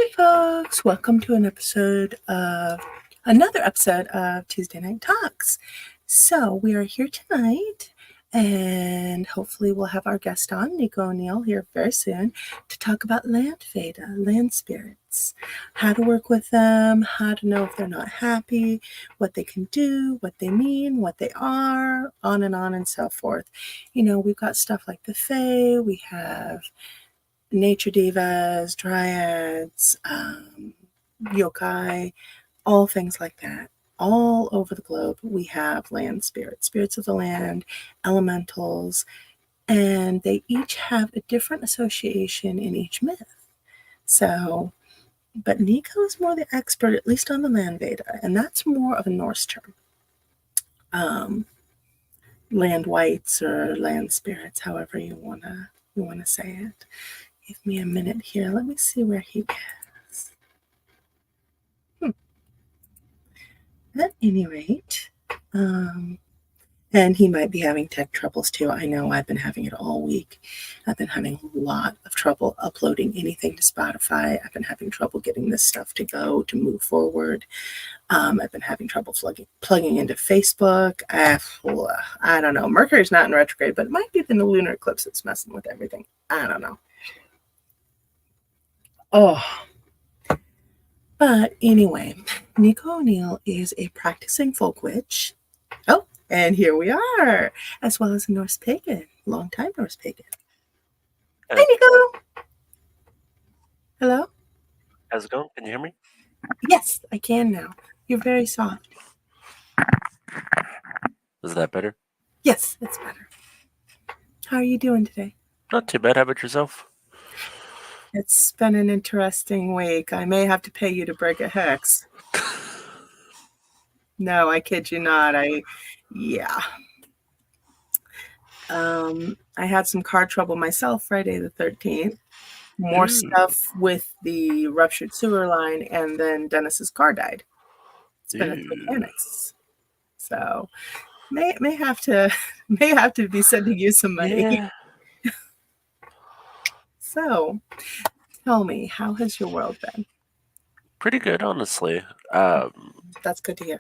Hey folks, welcome to another episode of Tuesday Night Talks. So we are here tonight and hopefully we'll have our guest on, Nico O'Neill, here very soon to talk about land Veda, land spirits, how to work with them, how to know if they're not happy, what they can do, what they mean, what they are, on and so forth. You know, we've got stuff like the Fae, we have nature divas, dryads, yokai, all things like that. All over the globe, we have land spirits, spirits of the land, elementals, and they each have a different association in each myth. So, but Nico is more the expert, at least on the land Veda, and that's more of a Norse term. Land wights or land spirits, however you wanna say it. Give me a minute here. Let me see where he is. At any rate, and he might be having tech troubles too. I know I've been having it all week. I've been having a lot of trouble uploading anything to Spotify. I've been having trouble getting this stuff to go, to move forward. I've been having trouble plugging into Facebook. I don't know. Mercury's not in retrograde, but it might be the lunar eclipse that's messing with everything. I don't know. Oh. But anyway, Nico O'Neill is a practicing folk witch. Oh, and here we are, as well as a Norse pagan, long-time Norse pagan. Hi, Nico. Hello? How's it going? Can you hear me? Yes, I can now. You're very soft. Is that better? Yes, it's better. How are you doing today? Not too bad. How about yourself? It's been an interesting week. I may have to pay you to break a hex. No, I kid you not. Yeah. I had some car trouble myself Friday the 13th. More stuff with the ruptured sewer line, and then Dennis's car died. It's been at the mechanics. So may have to be sending you some money. Yeah. So tell me, how has your world been? Pretty good, honestly. That's good to hear.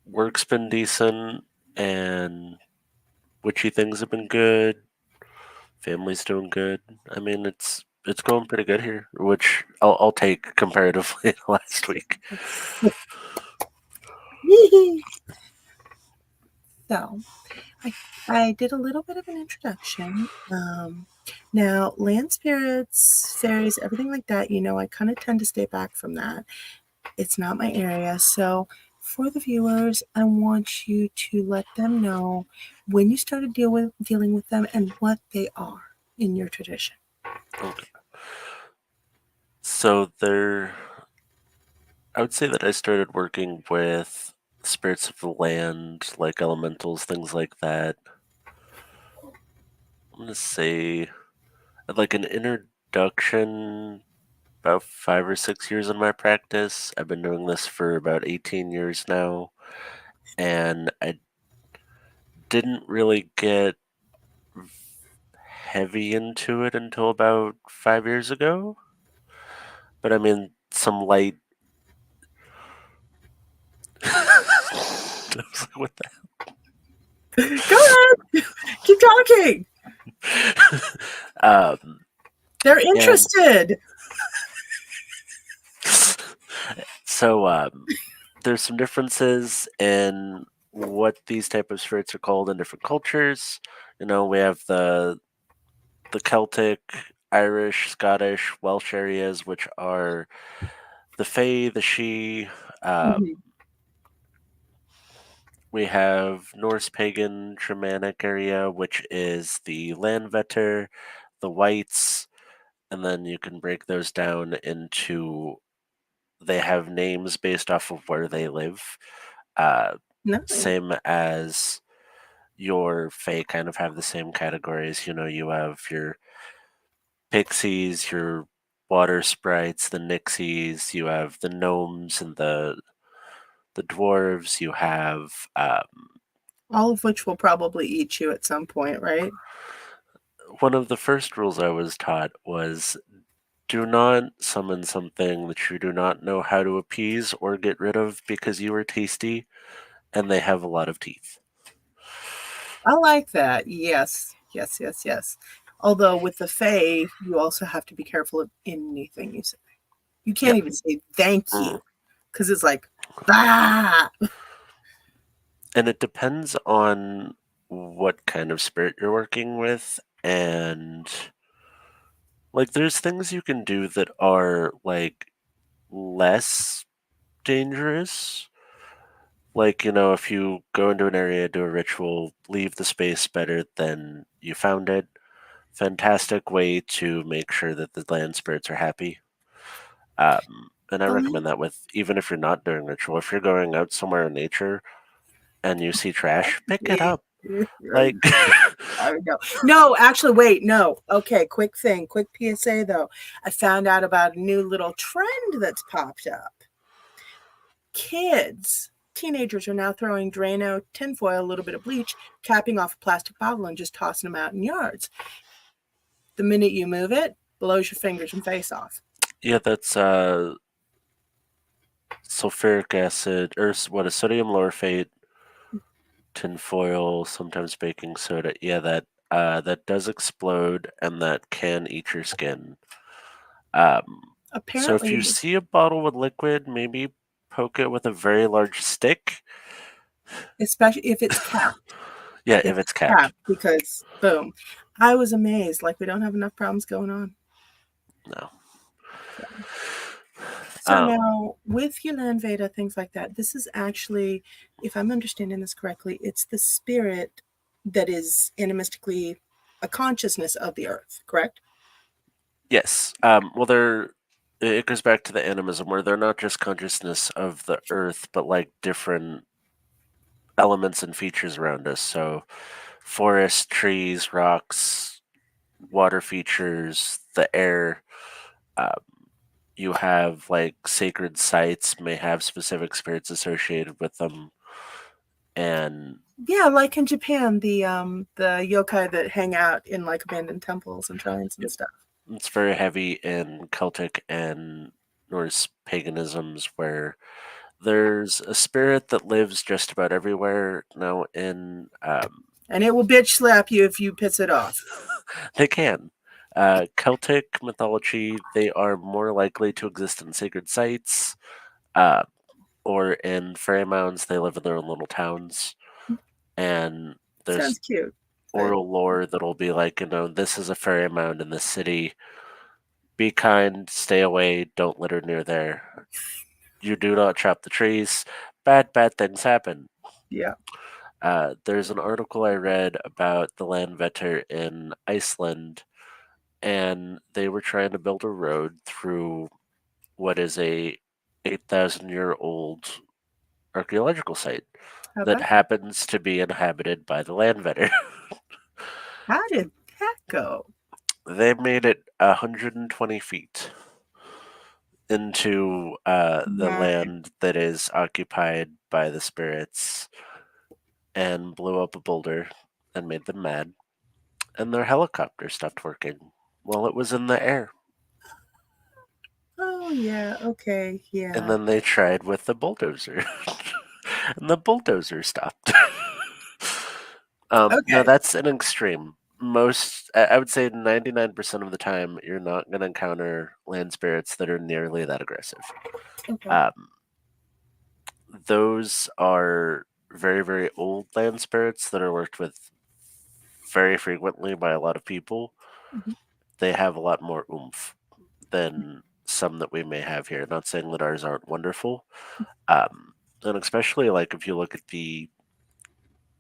Work's been decent, and witchy things have been good. Family's doing good. I mean, it's going pretty good here, which I'll take comparatively to last week. So I did a little bit of an introduction. Now, land spirits, fairies, everything like that, you know, I kind of tend to stay back from that. It's not my area. So for the viewers, I want you to let them know when you started dealing with them and what they are in your tradition. Okay. So I would say that I started working with spirits of the land, like elementals, things like that. I'm gonna say like an introduction about 5 or 6 years in my practice. I've been doing this for about 18 years now, and I didn't really get heavy into it until about 5 years ago. But I mean, some light. I was like, what the hell? Go ahead. Keep talking. They're interested. So there's some differences in what these type of spirits are called in different cultures. You know, we have the Celtic, Irish, Scottish, Welsh areas, which are the Fae, the She. We have Norse pagan Germanic area, which is the land Vaettir, the whites, and then you can break those down into. They have names based off of where they live. Nice. Same as your Fae kind of have the same categories. You know, you have your pixies, your water sprites, the nixies, you have the gnomes and the dwarves, you have all of which will probably eat you at some point, right? One of the first rules I was taught was Do not summon something that you do not know how to appease or get rid of because you are tasty and they have a lot of teeth. I like that. Yes, yes, yes, yes. Although with the Fae, you also have to be careful of anything you say. You can't Yep. even say thank Mm. you because it's like, bah! And it depends on what kind of spirit you're working with. And like, there's things you can do that are like less dangerous. Like, if you go into an area, do a ritual, leave the space better than you found it. Fantastic way to make sure that the land spirits are happy. And I The land recommend that with even if you're not doing ritual, if you're going out somewhere in nature and you see trash, pick it up. Like, I know. No, actually, wait, no. Okay, quick thing, quick PSA though. I found out about a new little trend that's popped up. Kids, teenagers are now throwing Drano, tinfoil, a little bit of bleach, capping off a plastic bottle and just tossing them out in yards. The minute you move it, blows your fingers and face off. yeah, that's sulfuric acid, or what is sodium lauryl, tinfoil, sometimes baking soda. Yeah, that does explode and that can eat your skin. So if Apparently, you see a bottle with liquid, maybe poke it with a very large stick. especially if it's capped. Yeah, if It's it's capped. capped because boom. I was amazed. Like we don't have enough problems going on. No. So Um, now with Yulan Veda, things like that, this is actually, if I'm understanding this correctly, it's the spirit that is animistically a consciousness of the earth, correct? yes. Well, it goes back to the animism where they're not just consciousness of the earth, but like different elements and features around us. So, forest, trees, rocks, water features, the air. Um, you have like sacred sites may have specific spirits associated with them, and Yeah, like in Japan, the yokai that hang out in like abandoned temples and shrines and yep, stuff. it's very heavy in Celtic and Norse paganisms where there's a spirit that lives just about everywhere. Now, in And it will bitch slap you if you piss it off. they can. Celtic mythology, they are more likely to exist in sacred sites, uh, or in fairy mounds. They live in their own little towns, and there's Sounds cute, but oral lore that'll be like, this is a fairy mound in this city. Be kind, stay away, don't litter near there. You do not chop the trees. Bad things happen. yeah. There's an article I read about the land Vaettir in Iceland, and they were trying to build a road through what is a 8,000-year-old archaeological site How that about that? happens to be inhabited by the land Vaettir. How did that go? They made it 120 feet into the My, land that is occupied by the spirits and blew up a boulder and made them mad. And their helicopter stopped working while it was in the air. oh yeah, okay, And yeah. then they tried with the bulldozer, and the bulldozer stopped. No, Okay, that's an extreme. I would say 99% of the time, you're not going to encounter land spirits that are nearly that aggressive. okay. Um, those are very, very old land spirits that are worked with very frequently by a lot of people. Mhm. They have a lot more oomph than some that we may have here. Not saying that ours aren't wonderful. And especially like if you look at the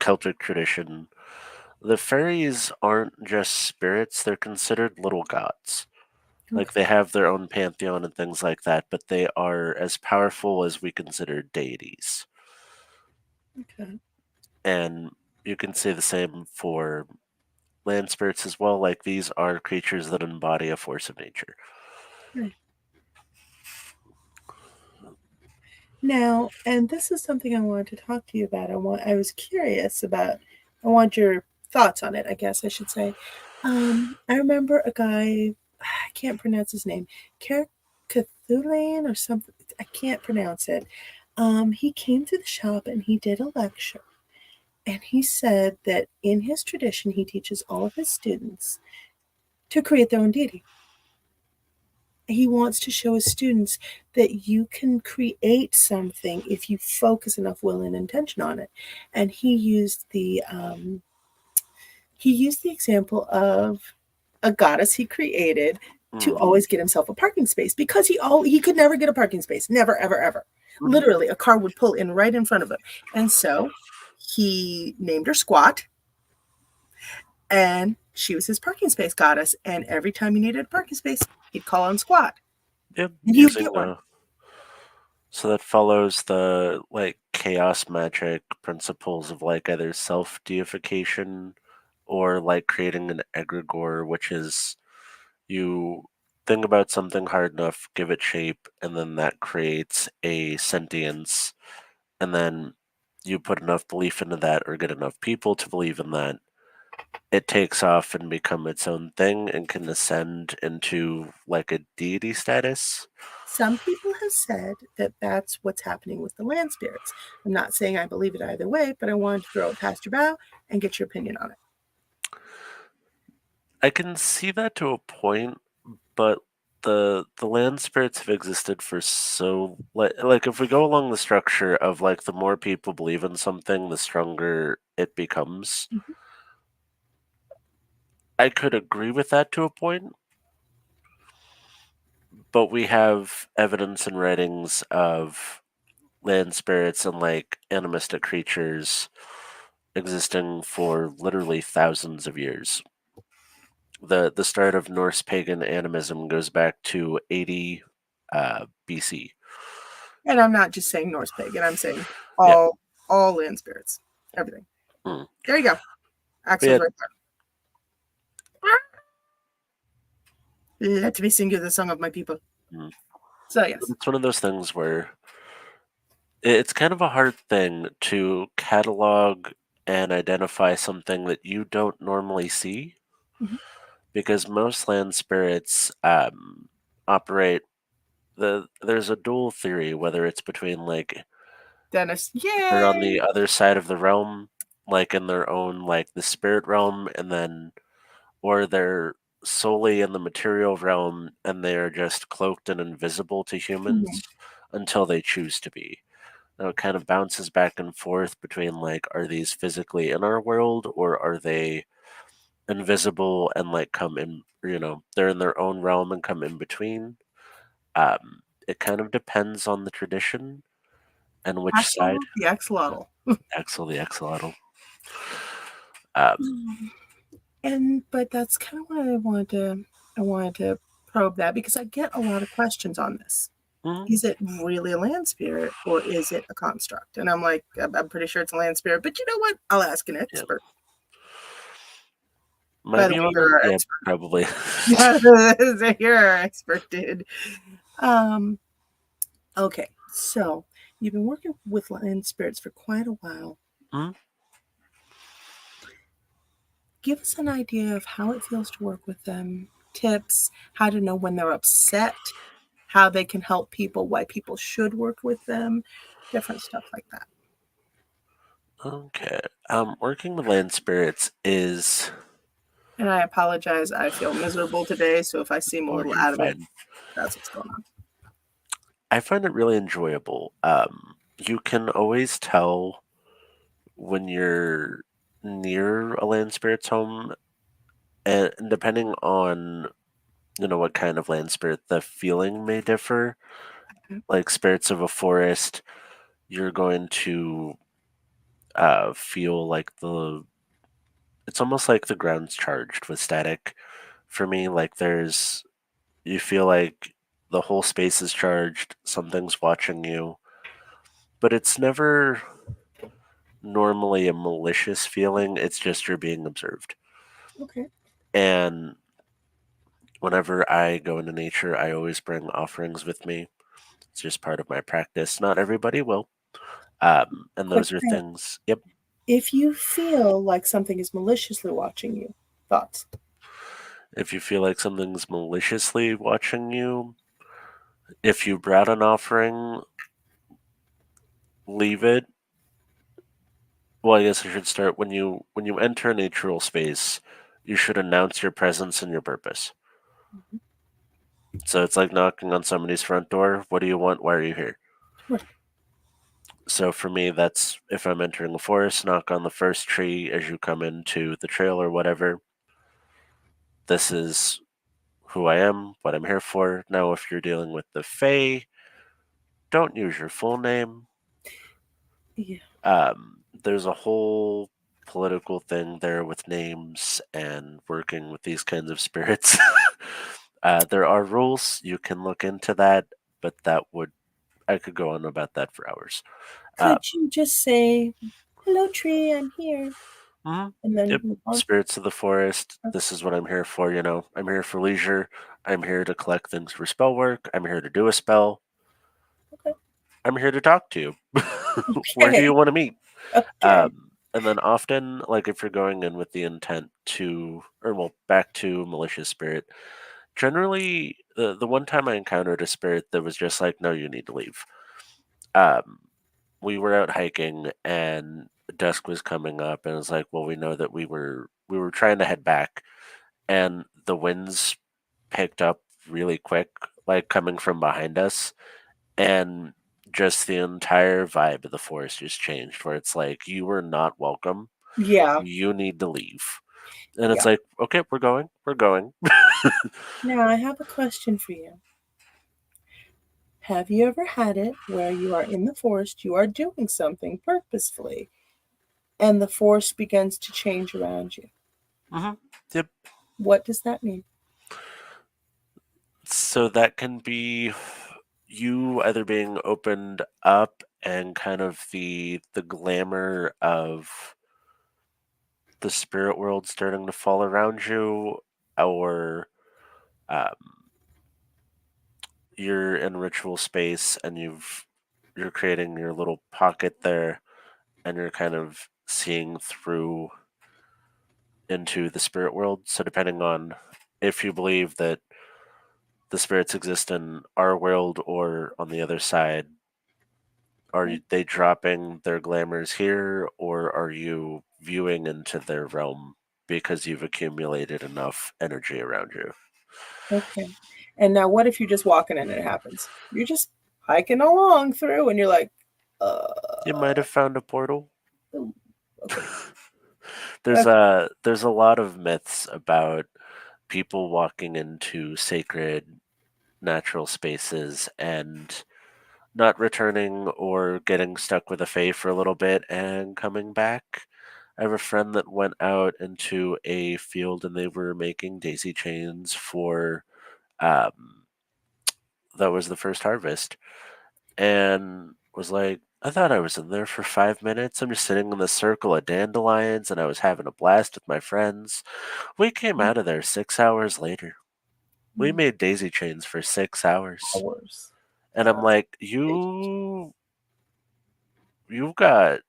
Celtic tradition, the fairies aren't just spirits, they're considered little gods. Like Okay, they have their own pantheon and things like that, but they are as powerful as we consider deities. okay. And you can say the same for land spirits as well. Like these are creatures that embody a force of nature. Right. Now, and this is something I wanted to talk to you about. I was curious about. I want your thoughts on it. I guess I should say. I remember a guy. I can't pronounce his name. Cthulhu or something. I can't pronounce it. He came to the shop and he did a lecture. And he said that in his tradition, he teaches all of his students to create their own deity. He wants to show his students that you can create something if you focus enough will and intention on it. And he used the example of a goddess he created to Mm. always get himself a parking space because he could never get a parking space, never ever ever. Mhm. Literally, a car would pull in right in front of him, and so he named her Squat, and she was his parking space goddess. And every time he needed a parking space, he'd call on Squat, Yeah, and he would using get one. so that follows the like chaos magic principles of like either self deification or like creating an egregore, which is you think about something hard enough, give it shape, and then that creates a sentience, and then you put enough belief into that or get enough people to believe in that, it takes off and become its own thing and can ascend into like a deity status. Some people have said that that's what's happening with the land spirits. I'm not saying I believe it either way, but I wanted to throw it past your bow and get your opinion on it. I can see that to a point, but the land spirits have existed for so like if we go along the structure of like the more people believe in something, the stronger it becomes. Mhm. I could agree with that to a point, but we have evidence and writings of land spirits and like animistic creatures existing for literally thousands of years. The start of Norse pagan animism goes back to 80 BC. And I'm not just saying Norse pagan, I'm saying Yeah. all land spirits, everything. Mm. There you go. But Axel's yeah, right there. Let me sing you the song of my people. mm. So yes. It's one of those things where it's kind of a hard thing to catalog and identify something that you don't normally see Mhm. because most land spirits operate there's a dual theory, whether it's between like Dennis, they're on yay! the other side of the realm, like in their own like the spirit realm, and then or they're solely in the material realm and they're just cloaked and invisible to Mhm. humans until they choose to be. Now it kind of bounces back and forth between like, are these physically in our world or are they invisible and like come in, they're in their own realm and come in between? It kind of depends on the tradition and which side. Axel the axolotl. Axel the axolotl. Um, And but that's kind of what I wanted to probe that because I get a lot of questions on this. mm, Is it really a land spirit or is it a construct? And I'm like, I'm pretty sure it's a land spirit, but you know what? I'll ask an yeah, expert. might By the be way, one of you're our yeah, expert. probably. Yeah, you're our expert, dude. Um, okay, so you've been working with land spirits for quite a while. Mm, Give us an idea of how it feels to work with them, tips, how to know when they're upset, how they can help people, why people should work with them, different stuff like that. okay. Working with land spirits is. And I apologize, I feel miserable today, so if I seem a Oh, little you're out of it, fine. that's what's going on. I find it really enjoyable. You can always tell when you're near a land spirit's home, and depending on what kind of land spirit, the feeling may differ. Like spirits of a forest, you're going to feel like it's almost like the ground's charged with static. For me, like you feel like the whole space is charged, something's watching you, but it's never normally a malicious feeling. It's just you're being observed. Okay. And whenever I go into nature, I always bring offerings with me. It's just part of my practice. Not everybody will. And Quick those are thing. things. Yep. If you feel like something is maliciously watching you, thoughts? If you feel like something's maliciously watching you, if you brought an offering, leave it. Well, I guess I should start when you enter a natural space, you should announce your presence and your purpose. Mhm. So it's like knocking on somebody's front door. What do you want? Why are you here? Right. So for me, that's if I'm entering a forest, knock on the first tree as you come into the trail or whatever. This is who I am, what I'm here for. Now, if you're dealing with the Fae, don't use your full name. Yeah. There's a whole political thing there with names and working with these kinds of spirits. There are rules. You can look into that, but I could go on about that for hours. Uh, Could you just say, "Hello, tree, I'm here," mhm. and then Yep. move on? Spirits of the forest. Oh, This is what I'm here for. I'm here for leisure. I'm here to collect things for spell work. I'm here to do a spell. okay. I'm here to talk to you. Where do Okay. you want to meet? Okay. And then often, like if you're going in with the intent or well, back to malicious spirit, generally, the one time I encountered a spirit that was just like, no, you need to leave. Um, we were out hiking and dusk was coming up, and it was like, well, we know that we were trying to head back, and the winds picked up really quick, like coming from behind us, and just the entire vibe of the forest just changed, where it's like you were not welcome, Yeah. you need to leave. And it's Yeah. like, okay, we're going. Now I have a question for you. Have you ever had it where you are in the forest, you are doing something purposefully, and the forest begins to change around you? Hmm. Yep. What does that mean? So that can be you either being opened up and kind of the glamour of the spirit world starting to fall around you, or um, you're in ritual space and you're creating your little pocket there, and you're kind of seeing through into the spirit world. So depending on if you believe that the spirits exist in our world or on the other side, they dropping their glamours here, or are you viewing into their realm because you've accumulated enough energy around you? Okay. And now what if you're just walking and it happens? You're just hiking along through and you're like, uh, You might have found a portal. ooh, okay. There's a lot of myths about people walking into sacred natural spaces and not returning or getting stuck with a fae for a little bit and coming back. I have a friend that went out into a field and they were making daisy chains for um that was the first harvest, and was like, I thought I was in there for 5 minutes. I'm just sitting in the circle of dandelions and I was having a blast with my friends. We came out of there 6 hours later. We made daisy chains for 6 hours. Hours. And I'm Uh, like, days. you got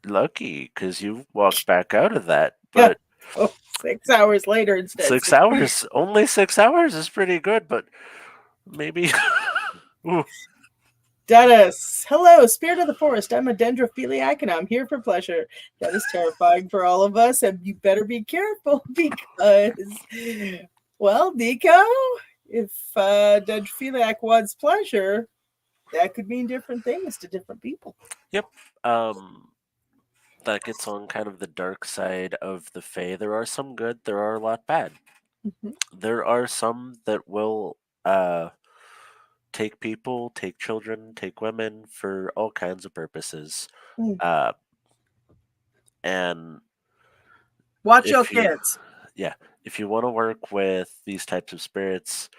lucky because you walked back out of that. Yeah. But Oh, 6 hours later instead. 6 hours, only 6 hours is pretty good. But maybe, ooh, Dennis, hello, spirit of the forest. I'm a dendrophiliac and I'm here for pleasure. That is terrifying for all of us, and you better be careful because, well, Nico, if dendrophiliac wants pleasure, that could mean different things to different people. yep. Um, that gets on kind of the dark side of the Fae. There are some good. There are a lot bad. Mhm. There are some that will uh take people, take children, take women for all kinds of purposes. Mm. Uh, and Watch your if you kids. yeah, if you want to work with these types of spirits,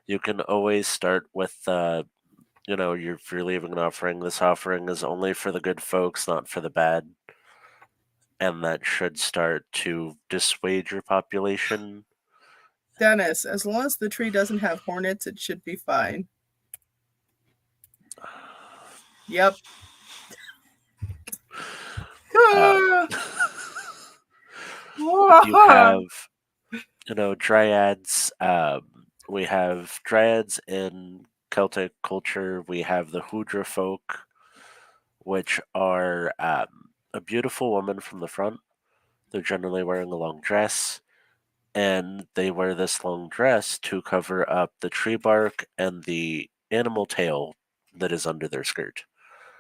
you can always start with if you're leaving an offering, this offering is only for the good folks, not for the bad, and that should start to dissuade your population. Dennis, as long as the tree doesn't have hornets, it should be fine. Yep. Uh, Ah. you have Dryads. We have dryads in Celtic culture. We have the Hudra folk, which are a beautiful woman from the front. They're generally wearing a long dress, and they wear this long dress to cover up the tree bark and the animal tail that is under their skirt.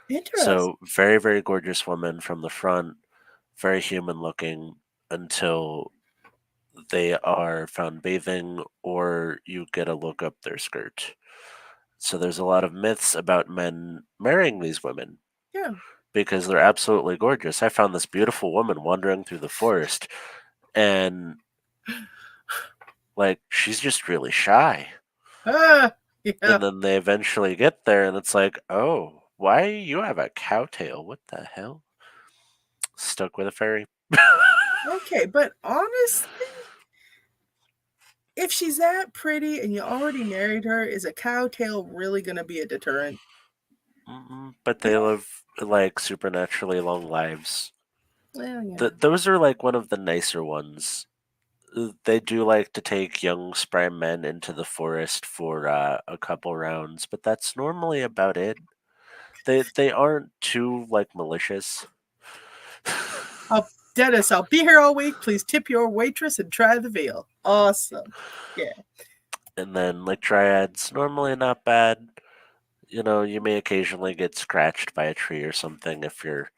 Interesting. So, very, very gorgeous woman from the front, very human looking until they are found bathing or you get a look up their skirt. So, there's a lot of myths about men marrying these women Yeah. because they're absolutely gorgeous. I found this beautiful woman wandering through the forest, and like she's just really shy. Ah, yeah. And then they eventually get there, and it's like, oh, why you have a cow tail? What the hell? Stuck with a fairy. Okay, but honestly, if she's that pretty and you already married her, is a cow tail really going to be a deterrent? But You they know? live like supernaturally long lives. Well, yeah. Those are like one of the nicer ones. They do like to take young spry men into the forest for a couple rounds, but that's normally about it. They aren't too like malicious. Dennis, I'll be here all week. Please tip your waitress and try the veal. Awesome. Yeah. And then like dryads, normally not bad. You may occasionally get scratched by a tree or something if you're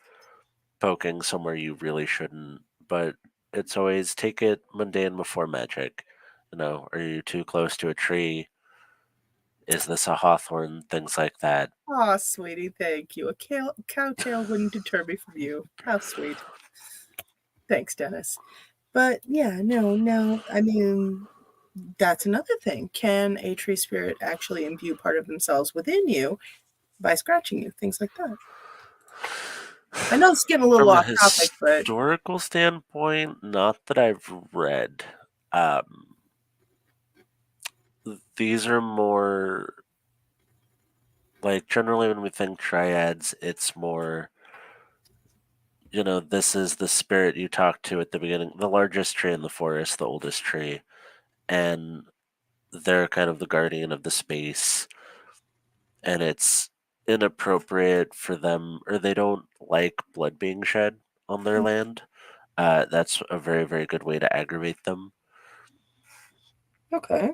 poking somewhere you really shouldn't, but it's always take it mundane before magic. Are you too close to a tree? Is this a hawthorn? Things like that. Aw, sweetie, thank you. Cow tail wouldn't deter me from you. How sweet. Thanks, Dennis. But yeah, no. I mean, that's another thing. Can a tree spirit actually imbue part of themselves within you by scratching you? Things like that. I know it's getting a little From a off topic, but historical standpoint, not that I've read. Um, these are more like generally when we think triads, it's more this is the spirit you talk to at the beginning, the largest tree in the forest, the oldest tree, and they're kind of the guardian of the space, and it's inappropriate for them, or they don't like blood being shed on their land. That's a very, very good way to aggravate them. okay.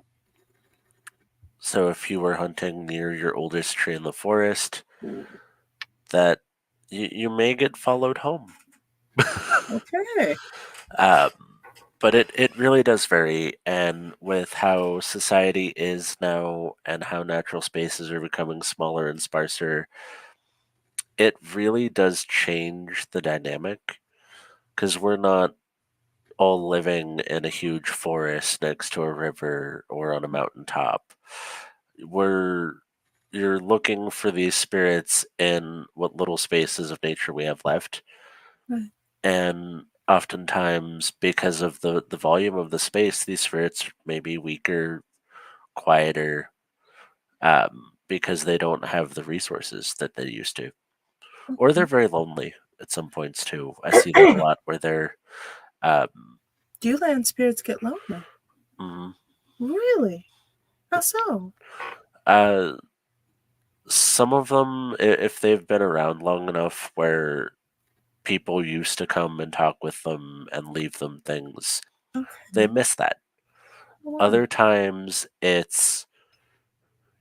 So if you were hunting near your oldest tree in the forest, Ooh, that you may get followed home. okay. um, but it really does vary, and with how society is now and how natural spaces are becoming smaller and sparser, it really does change the dynamic because we're not all living in a huge forest next to a river or on a mountaintop. We're You're looking for these spirits in what little spaces of nature we have left, Right. and oftentimes because of the volume of the space, these spirits may be weaker, quieter, because they don't have the resources that they used to, or they're very lonely at some points too. I see that a lot where they're um, Do land spirits get lonely? mhm. Really? How so? uh, some of them, if they've been around long enough where people used to come and talk with them and leave them things, they Okay. miss that. Oh, wow. Other times it's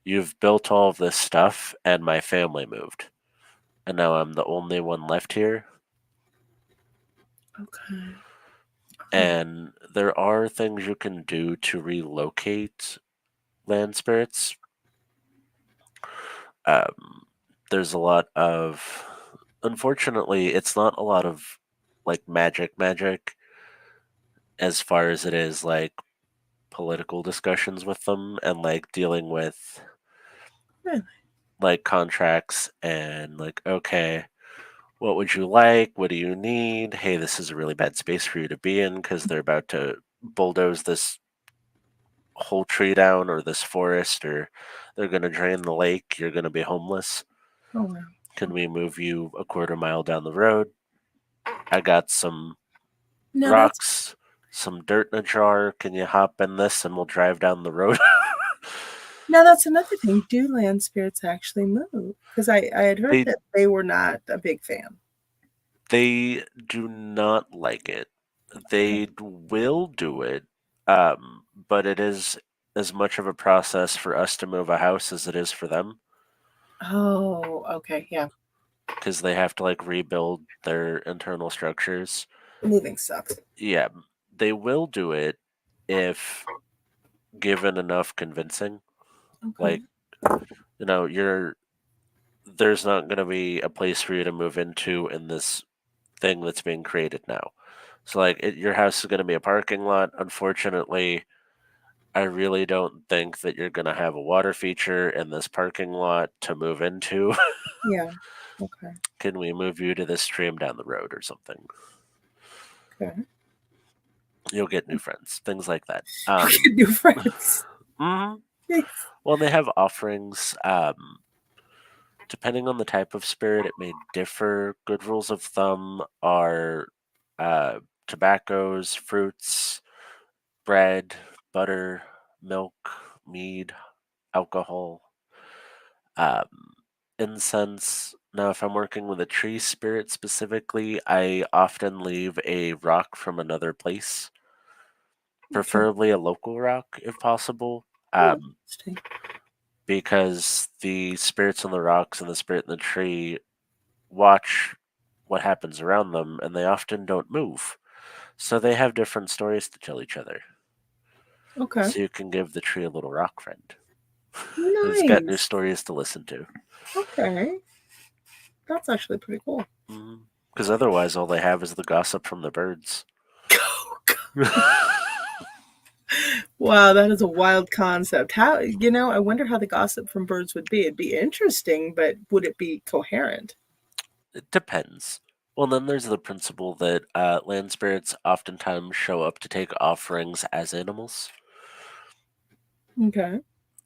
you've built all of this stuff and my family moved, and now I'm the only one left here. Okay. Oh, And there are things you can do to relocate land spirits. Um, there's a lot of, unfortunately, it's not a lot of like magic as far as it is like political discussions with them and like dealing with really? like contracts and like, okay, what would you like? What do you need? Hey, this is a really bad space for you to be in because they're about to bulldoze this whole tree down or this forest, or they're going to drain the lake. You're going to be homeless. Oh, wow. Can we move you a quarter mile down the road? I got some No, that's rocks, some dirt in a jar. Can you hop in this and we'll drive down the road? Now that's another thing. Do land spirits actually move? Because I had heard they that they were not a big fan. they do not like it. Okay. They will do it, but it is as much of a process for us to move a house as it is for them Oh, okay. Yeah. because they have to like rebuild their internal structures. Moving sucks. Yeah, they will do it if given enough convincing. Okay. Like, you're there's not going to be a place for you to move into in this thing that's being created now. So, like, your house is going to be a parking lot. Unfortunately, I really don't think that you're going to have a water feature in this parking lot to move into. Yeah. Okay. Can we move you to this stream down the road or something? Okay. You'll get new friends, things like that. New friends. Mhm. Yes. Well, they have offerings. Depending on the type of spirit, it may differ. Good rules of thumb are uh, tobaccos, fruits, bread, butter, milk, mead, alcohol, um, incense. Now, if I'm working with a tree spirit specifically, I often leave a rock from another place, Okay. preferably a local rock if possible, Oh, interesting. because the spirits on the rocks and the spirit in the tree watch what happens around them, and they often don't move. So they have different stories to tell each other. Okay. So you can give the tree a little rock friend. It's got new Nice. stories to listen to. Okay. That's actually pretty cool. Because otherwise, all they have is the gossip from the birds. Wow, that is a wild concept. I wonder how the gossip from birds would be. It'd be interesting, but would it be coherent? It depends. Well, then there's the principle that land spirits oftentimes show up to take offerings as animals. Okay.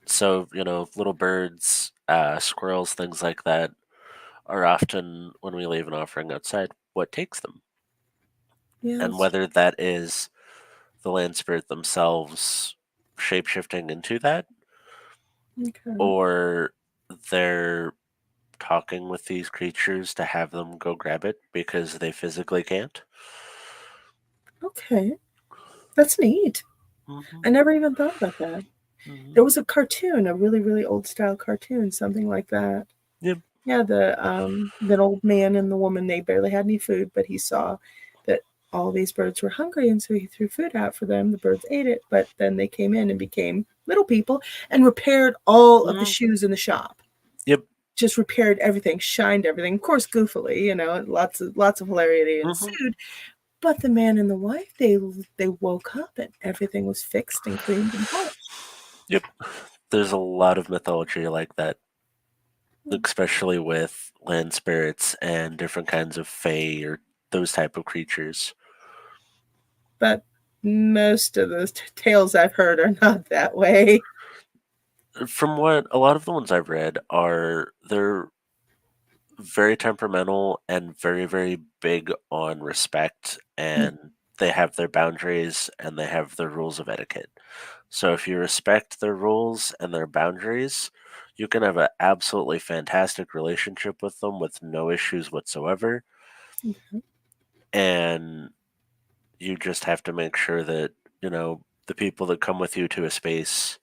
So, little birds, squirrels, things like that are often, when we leave an offering outside, what takes them. Yeah, And that's whether that is the land spirit themselves shapeshifting into that, okay. or they're talking with these creatures to have them go grab it because they physically can't. Okay. That's neat. Hmm. I never even thought about that. Hmm. There was a cartoon, a really, really old style cartoon, something like that. Yep. Yeah, that old man and the woman, they barely had any food, but he saw that all these birds were hungry, and so he threw food out for them. The birds ate it, but then they came in and became little people and repaired all of the Hmm. shoes in the shop. Yep. Just repaired everything, shined everything, of course, goofily, lots of hilarity Hmm. ensued. But the man and the wife, they woke up and everything was fixed and cleaned and polished. Yep. There's a lot of mythology like that, especially with land spirits and different kinds of fae or those type of creatures. But most of the tales I've heard are not that way. From what a lot of the ones I've read are, they're very temperamental and very, very big on respect, Mm, and they have their boundaries and they have their rules of etiquette. So if you respect their rules and their boundaries, you can have an absolutely fantastic relationship with them with no issues whatsoever. okay. And you just have to make sure that, the people that come with you to a space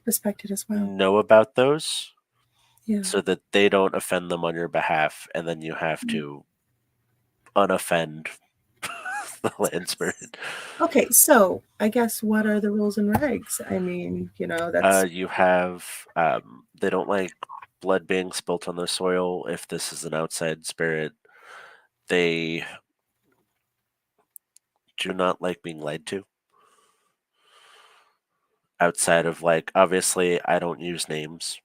Respected as well. know about those Yeah. so that they don't offend them on your behalf, and then you have Mm. to unoffend the land spirit. Okay, so I guess what are the rules and regs? I mean, that's You have they don't like blood being spilt on the soil if this is an outside spirit. They do not like being lied to. Outside of, like, obviously I don't use names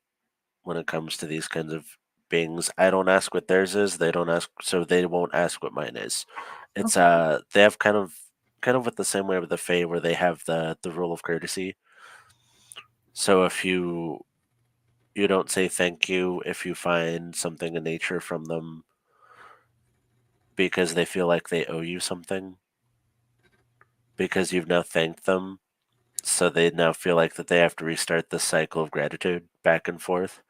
when it comes to these kinds of beings. I don't ask what theirs is. They don't ask, so they won't ask what mine is. It's okay. they have kind of with the same way with the Fae where they have the rule of courtesy. So if you don't say thank you if you find something in nature from them because they feel like they owe you something. because you've now thanked them. So they now feel like that they have to restart the cycle of gratitude back and forth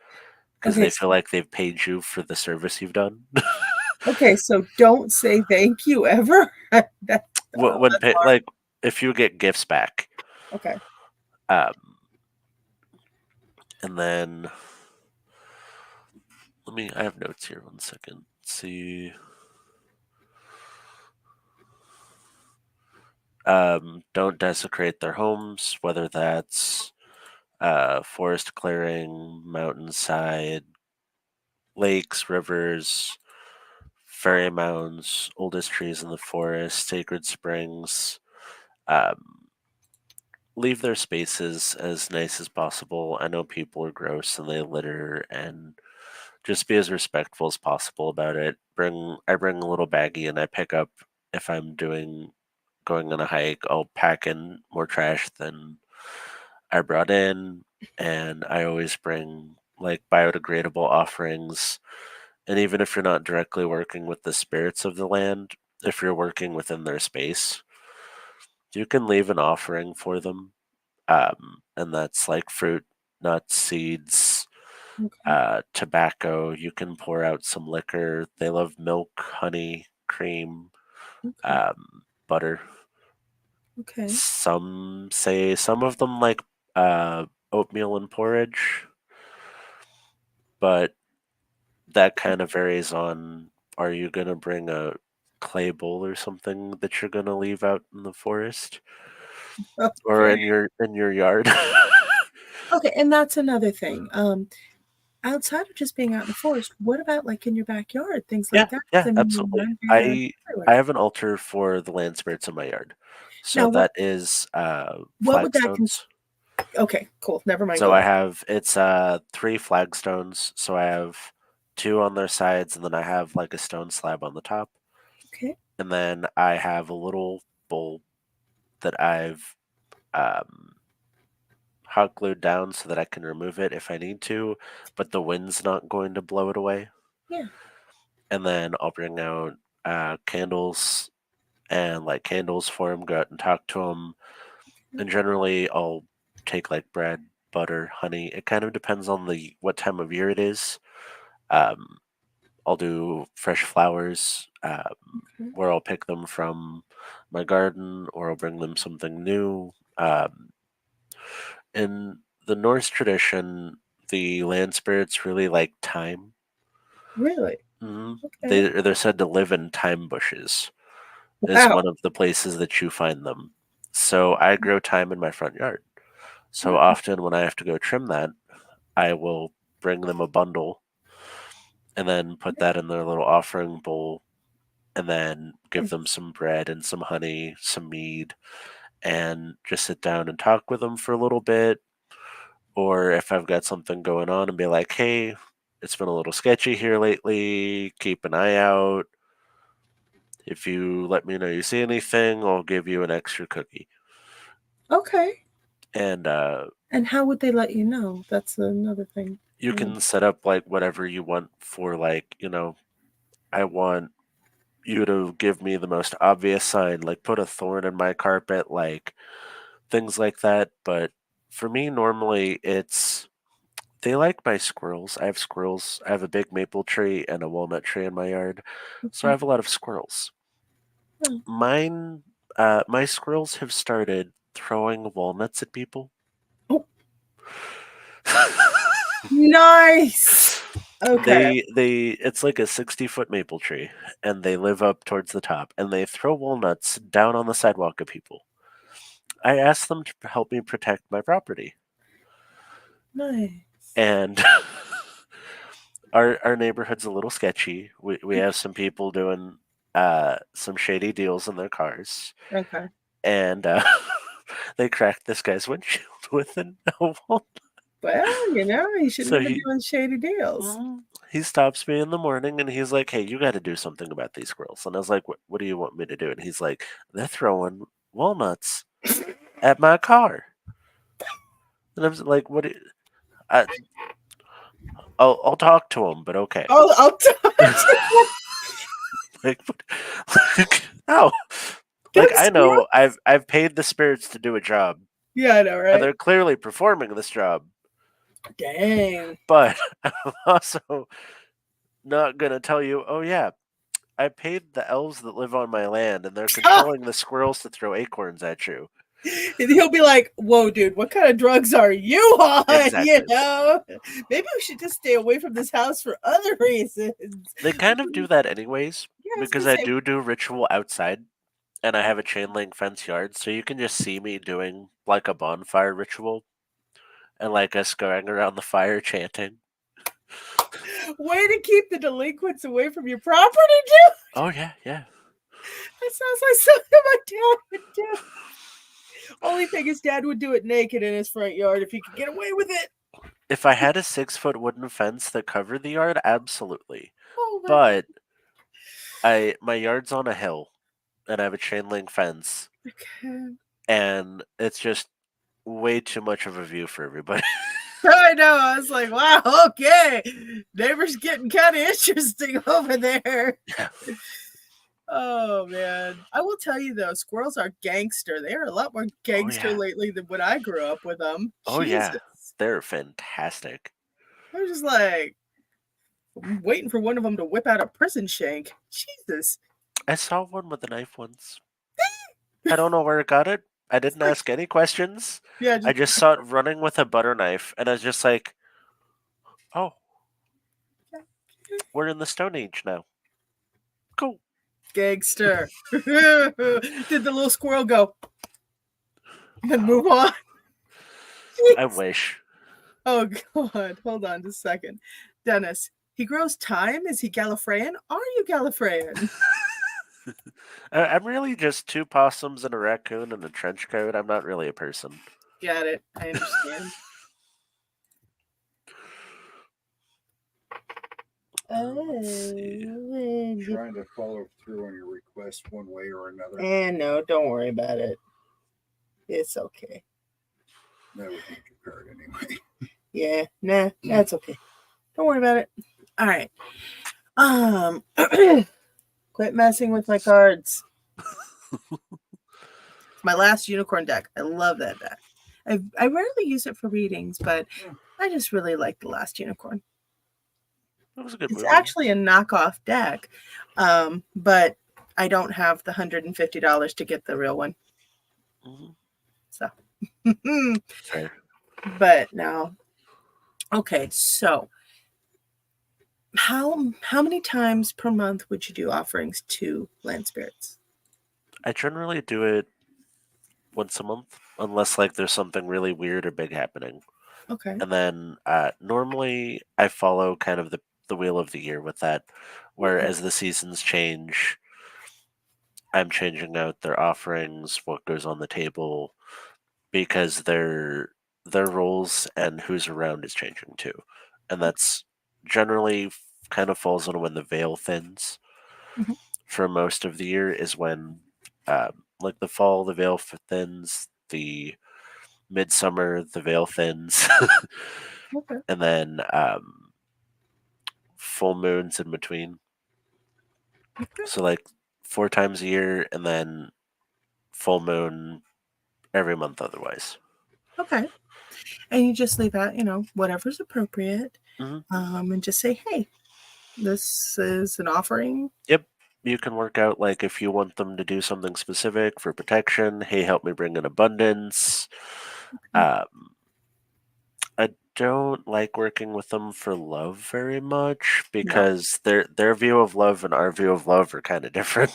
because Okay, they feel like they've paid you for the service you've done. okay, so don't say thank you ever. That oh, When that's hard. like if you get gifts back, Okay. um, and then I have notes here. 1 second. Let's see. Don't desecrate their homes, whether that's forest clearing, mountainside, lakes, rivers, fairy mounds, oldest trees in the forest, sacred springs. Um, Leave their spaces as nice as possible. I know people are gross and they litter, and just be as respectful as possible about it. I bring a little baggie and I pick up if I'm going on a hike. I'll pack in more trash than I brought in, and I always bring like biodegradable offerings. And even if you're not directly working with the spirits of the land, if you're working within their space, you can leave an offering for them. And that's like fruit, nuts, seeds, Okay. tobacco. You can pour out some liquor. They love milk, honey, cream, Okay. butter. Okay. Some of them like oatmeal and porridge, but that kind of varies on, are you going to bring a clay bowl or something that you're going to leave out in the forest or Okay. in your yard? Okay, and that's another thing. Outside of just being out in the forest, what about like in your backyard, things Yeah, like that? yeah, Because I mean, absolutely. land data I everywhere. have an altar for the land spirits in my yard. So Now, that is what would that flagstones. okay, cool. Never mind. So Go I on. have it's three flagstones. So I have two on their sides and then I have like a stone slab on the top. Okay. And then I have a little bowl that I've um hot glued down so that I can remove it if I need to, but the wind's not going to blow it away. Yeah. And then I'll bring out candles and like candles for him, go out and talk to him. And generally, I'll take like bread, butter, honey. It kind of depends on the what time of year it is. Um, I'll do fresh flowers Okay. where I'll pick them from my garden, or I'll bring them something new. In the Norse tradition, the land spirits really like thyme. Really? Okay. They're said to live in thyme bushes. Is Wow. one of the places that you find them. So I grow thyme in my front yard. So Nice. often when I have to go trim that, I will bring them a bundle and then put that in their little offering bowl and then give them Nice. some bread and some honey, some mead, and just sit down and talk with them for a little bit. Or if I've got something going on and be like, hey, it's been a little sketchy here lately, keep an eye out. If you let me know you see anything, I'll give you an extra cookie. Okay. And And how would they let you know? That's another thing. you can set up like whatever you want for, like, I want you to give me the most obvious sign, like put a thorn in my carpet, like things like that. But for me, normally it's they like my squirrels. I have squirrels. I have a big maple tree and a walnut tree in my yard. So I Okay. have a lot of squirrels. Oh. My squirrels have started throwing walnuts at people. Oh, nice. Okay. It's like a 60-foot maple tree and they live up towards the top and they throw walnuts down on the sidewalk at people. I asked them to help me protect my property. Nice. And our neighborhood's a little sketchy. We have some people doing some shady deals in their cars, Okay. and they cracked this guy's windshield with a walnut. Well, you shouldn't So have been doing shady deals. he stops me in the morning and he's like, "Hey, you got to do something about these squirrels." And I was like, "What do you want me to do?" And he's like, "They're throwing walnuts at my car." And I was like, "What? I, I'll talk to him, but okay." I'll talk to Like, like, no. Like Them I know squirrels? I've paid the spirits to do a job, Yeah, I know, and right? they're clearly performing this job. Dang. But I'm also not gonna tell you, oh yeah, I paid the elves that live on my land, and they're controlling the squirrels to throw acorns at you. And he'll be like, whoa, dude, what kind of drugs are you on? You Exactly. know? Maybe we should just stay away from this house for other reasons. They kind of do that anyways, Yeah, I was because gonna I say, do ritual outside, and I have a chain link fence yard, so you can just see me doing like a bonfire ritual, and like us going around the fire chanting. way to keep the delinquents away from your property, dude. Oh yeah, yeah. That sounds like something my dad would do. Only thing his dad would do it naked in his front yard if he could get away with it. If I had a 6 foot wooden fence that covered the yard, absolutely. Oh my But my yard's on a hill, and I have a chain link fence, god. and it's just way too much of a view for everybody. I know. I was like, wow, okay. Neighbors getting kind of interesting over there. Yeah. Oh man. I will tell you though, squirrels are gangster. They are a lot more Oh gangster yeah. lately than when I grew up with them. Oh yeah. Jesus. They're fantastic. I was just like waiting for one of them to whip out a prison shank. Jesus. I saw one with a knife once. I don't know where it got it. I It's didn't like, ask any questions. yeah, I just just saw it running with a butter knife, and I was just like, "Oh, we're in the Stone Age now. Cool." gangster. Did the little squirrel go and move on? I wish. Oh God, hold on just a second. Dennis, he grows time? Is he Gallifreyan? Are you Gallifreyan? I'm really just two possums and a raccoon and a trench coat. I'm not really a person. Got it. I understand. Let's see. Trying to follow through on your request one way or another. And no, don't worry about it. It's okay. That would need your card anyway. Yeah, nah, that's okay. Don't worry about it. All right. Quit messing with my cards. It's my last unicorn deck. I love that deck. I rarely use it for readings, but I just really like the last unicorn. That was a good It's movie. actually a knockoff deck, but I don't have the $150 to get the real one. Mm-hmm. So, Fair. but no. Okay, so how many times per month would you do offerings to land spirits? I generally do it once a month, unless like there's something really weird or big happening. Okay. And then normally I follow kind of the wheel of the year with that, where Okay. as the seasons change, I'm changing out their offerings, what goes on the table, because their roles and who's around is changing too, and that's generally kind of falls on when the veil thins. Mhm. For most of the year is when, like the fall, the veil thins. The midsummer, the veil thins, Okay. and then full moons in between. Okay. So like 4 times a year, and then full moon every month otherwise. Okay. And you just leave out, whatever's appropriate, Hmm. and just say, hey, this is an offering. Yep. You can work out like if you want them to do something specific for protection. Hey, help me bring in abundance. Um, I don't like working with them for love very much No. because their view of love and our view of love are kind of different.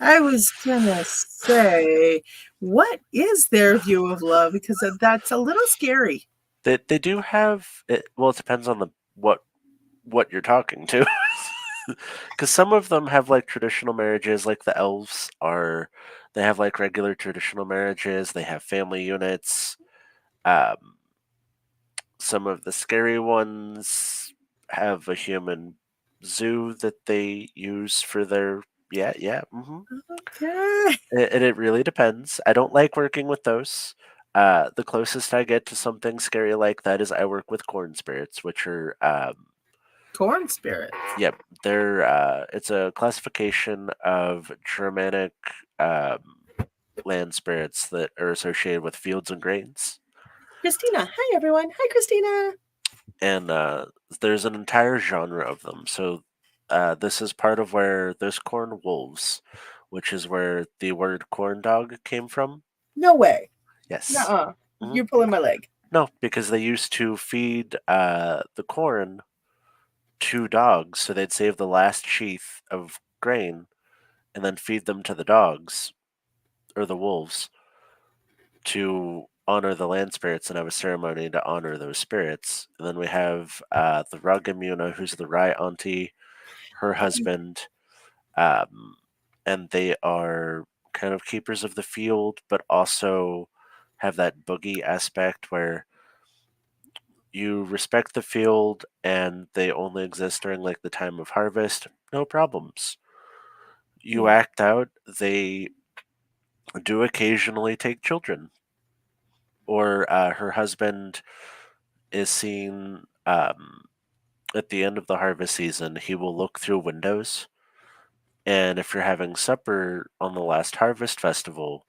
I was gonna say, what is their view of love? Because that's a little scary. They do have it. Well, it depends on the what you're talking to. Because some of them have like traditional marriages, like the elves are. They have like regular traditional marriages. They have family units. Um, some of the scary ones have a human zoo that they use for their yeah. Okay. It really depends. I don't like working with those. The closest I get to something scary like that is I work with corn spirits, which are Corn spirits. yep, they're it's a classification of Germanic land spirits that are associated with fields and grains. Christina. Hi, everyone. Hi, Christina. And there's an entire genre of them. So this is part of where there's corn wolves, which is where the word corn dog came from. No way. Yes. Nuh-uh. Mhm. You're pulling my leg. No, because they used to feed the corn to dogs, so they'd save the last sheath of grain and then feed them to the dogs or the wolves to honor the land spirits and have a ceremony to honor those spirits. And then we have the Rugamuna, who's the Rye auntie, her husband, and they are kind of keepers of the field, but also have that boogie aspect where you respect the field and they only exist during like the time of harvest, no problems. You act out, they do occasionally take children. Or her husband is seen at the end of the harvest season, he will look through windows. And if you're having supper on the last harvest festival,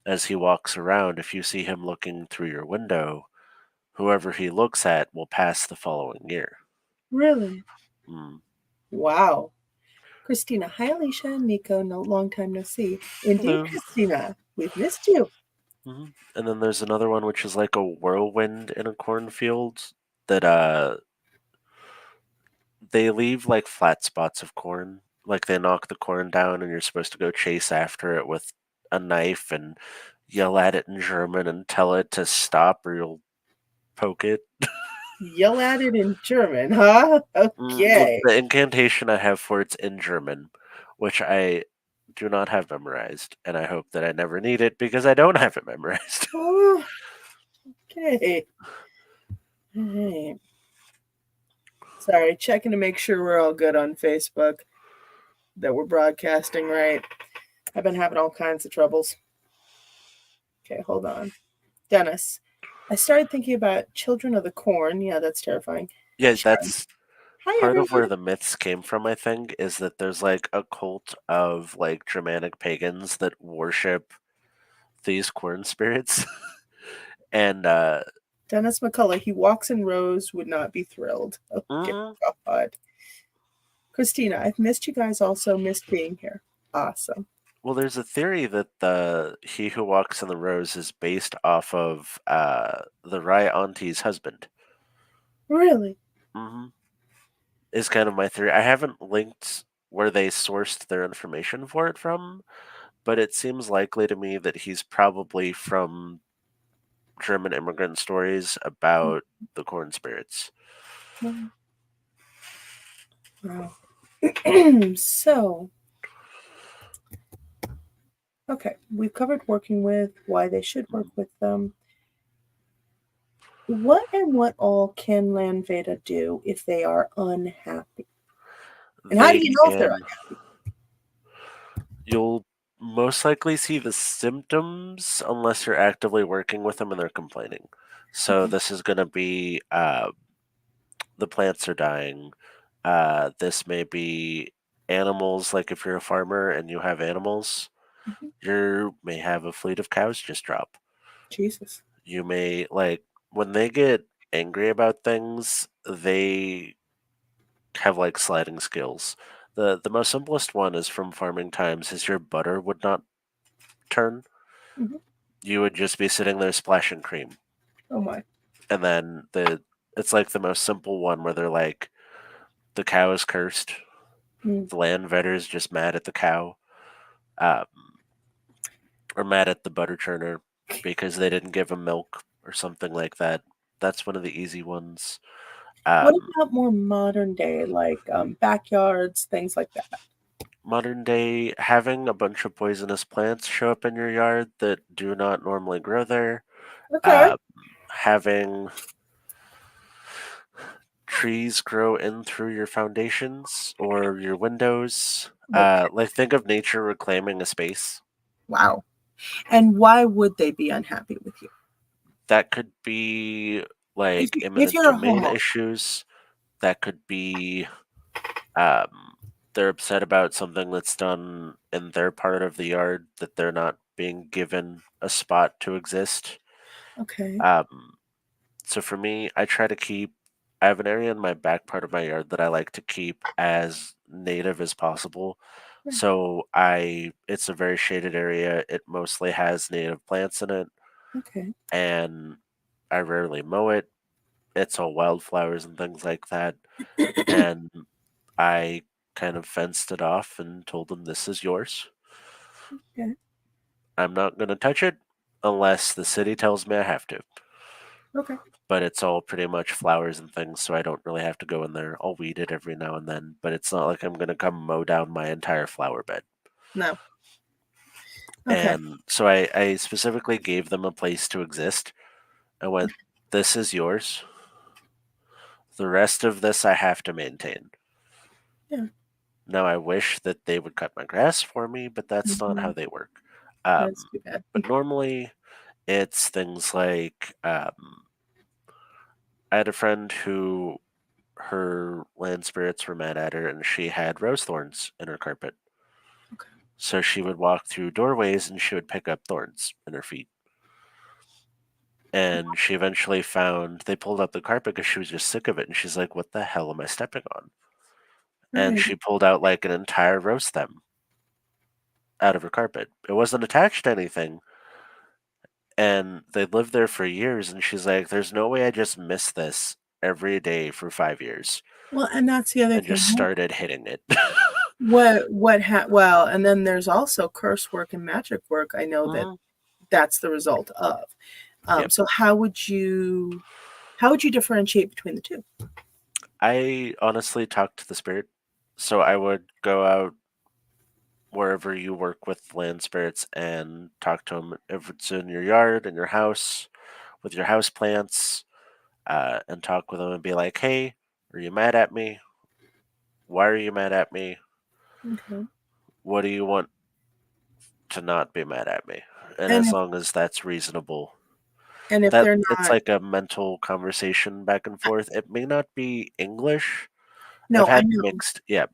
as he walks around, if you see him looking through your window, whoever he looks at will pass the following year. Really? Mm. Wow. Christina. Hi, Alicia. Nico. No, long time no see. Indeed, Hello. Christina. We've missed you. Mm-hmm. And then there's another one which is like a whirlwind in a cornfield that they leave like flat spots of corn. Like they knock the corn down and you're supposed to go chase after it with a knife and yell at it in German and tell it to stop or you'll poke it. Yell at it in German, huh? Well, Okay. the incantation I have for it's in German, which I do not have memorized, and I hope that I never need it because I don't have it memorized. Oh, okay. All right. Sorry, checking to make sure we're all good on Facebook, that we're broadcasting right. I've been having all kinds of troubles. Okay, hold on. Dennis, I started thinking about Children of the Corn. Yeah, that's terrifying. Yeah, Sharon. that's Hi, part of where everyone. the myths came from, I think, is that there's like a cult of like Germanic pagans that worship these corn spirits. And Dennis McCullough, he walks in rows, would not be thrilled. Okay, God. Christina, I've missed you guys also, missed being here. Awesome. well, there's a theory that the He Who Walks in the Rose is based off of the Rye Auntie's husband. Really? Mm-hmm. Is kind of my theory. I haven't linked where they sourced their information for it from, but it seems likely to me that he's probably from German immigrant stories about the corn spirits. Wow. So, okay, we've covered working with, why they should work with them. What and what all can Landveda do if they are unhappy? And how do you know if they're unhappy? You'll most likely see the symptoms unless you're actively working with them and they're complaining. So this is going to be the plants are dying. This may be animals, like if you're a farmer and you have animals, you may have a fleet of cows just drop. Jesus. You may, like, when they get angry about things, they have like sliding skills. The most simplest one is from farming times is your butter would not turn. You would just be sitting there splashing cream. Oh my. And then it's like the most simple one where they're like, the cow is cursed. The land vetter is just mad at the cow. Or mad at the butter churner because they didn't give him milk or something like that. That's one of the easy ones. What about more modern day, like backyards, things like that? Modern day, having a bunch of poisonous plants show up in your yard that do not normally grow there. Okay. Having trees grow in through your foundations or your windows. Like think of nature reclaiming a space. Wow. And why would they be unhappy with you? That could be like If eminent you're a domain homeowner. issues. That could be um, they're upset about something that's done in their part of the yard that they're not being given a spot to exist. Okay. Um, so for me, I have an area in my back part of my yard that I like to keep as native as possible. Yeah. So it's a very shaded area. It mostly has native plants in it, Okay. and I rarely mow it. It's all wildflowers and things like that. And I kind of fenced it off and told them, "This is yours. Okay. I'm not going to touch it unless the city tells me I have to." Okay. But it's all pretty much flowers and things, so I don't really have to go in there. I'll weed it every now and then, but it's not like I'm going to come mow down my entire flower bed. No. Okay. And so I specifically gave them a place to exist. I went, "This is yours. The rest of this I have to maintain." Yeah. Now I wish that they would cut my grass for me, but that's not how Mhm. they work. That's Um, too bad. but normally it's things like I had a friend who her land spirits were mad at her and she had rose thorns in her carpet. Okay. So she would walk through doorways and she would pick up thorns in her feet. And she eventually found they pulled up the carpet because she was just sick of it. And she's like, "What the hell am I stepping on?" And Right. she pulled out like an entire rose stem out of her carpet. It wasn't attached to anything. And they lived there for years. And she's like, "There's no way I just missed this every day for 5 years." Well, and that's the other And thing. just started hitting it. Well, and then there's also curse work and magic work. I know that Mhm. that's the result of. Yep. So how would you differentiate between the two? I honestly talked to the spirit. So I would go out wherever you work with land spirits and talk to them if it's in your yard, in your house, with your house plants, and talk with them and be like, "Hey, are you mad at me? Why are you mad at me? Okay. What do you want to not be mad at me?" And And as if long as that's reasonable, and if that they're it's not, like a mental conversation back and forth. It may not be English. I've no, I had know mixed, yeah.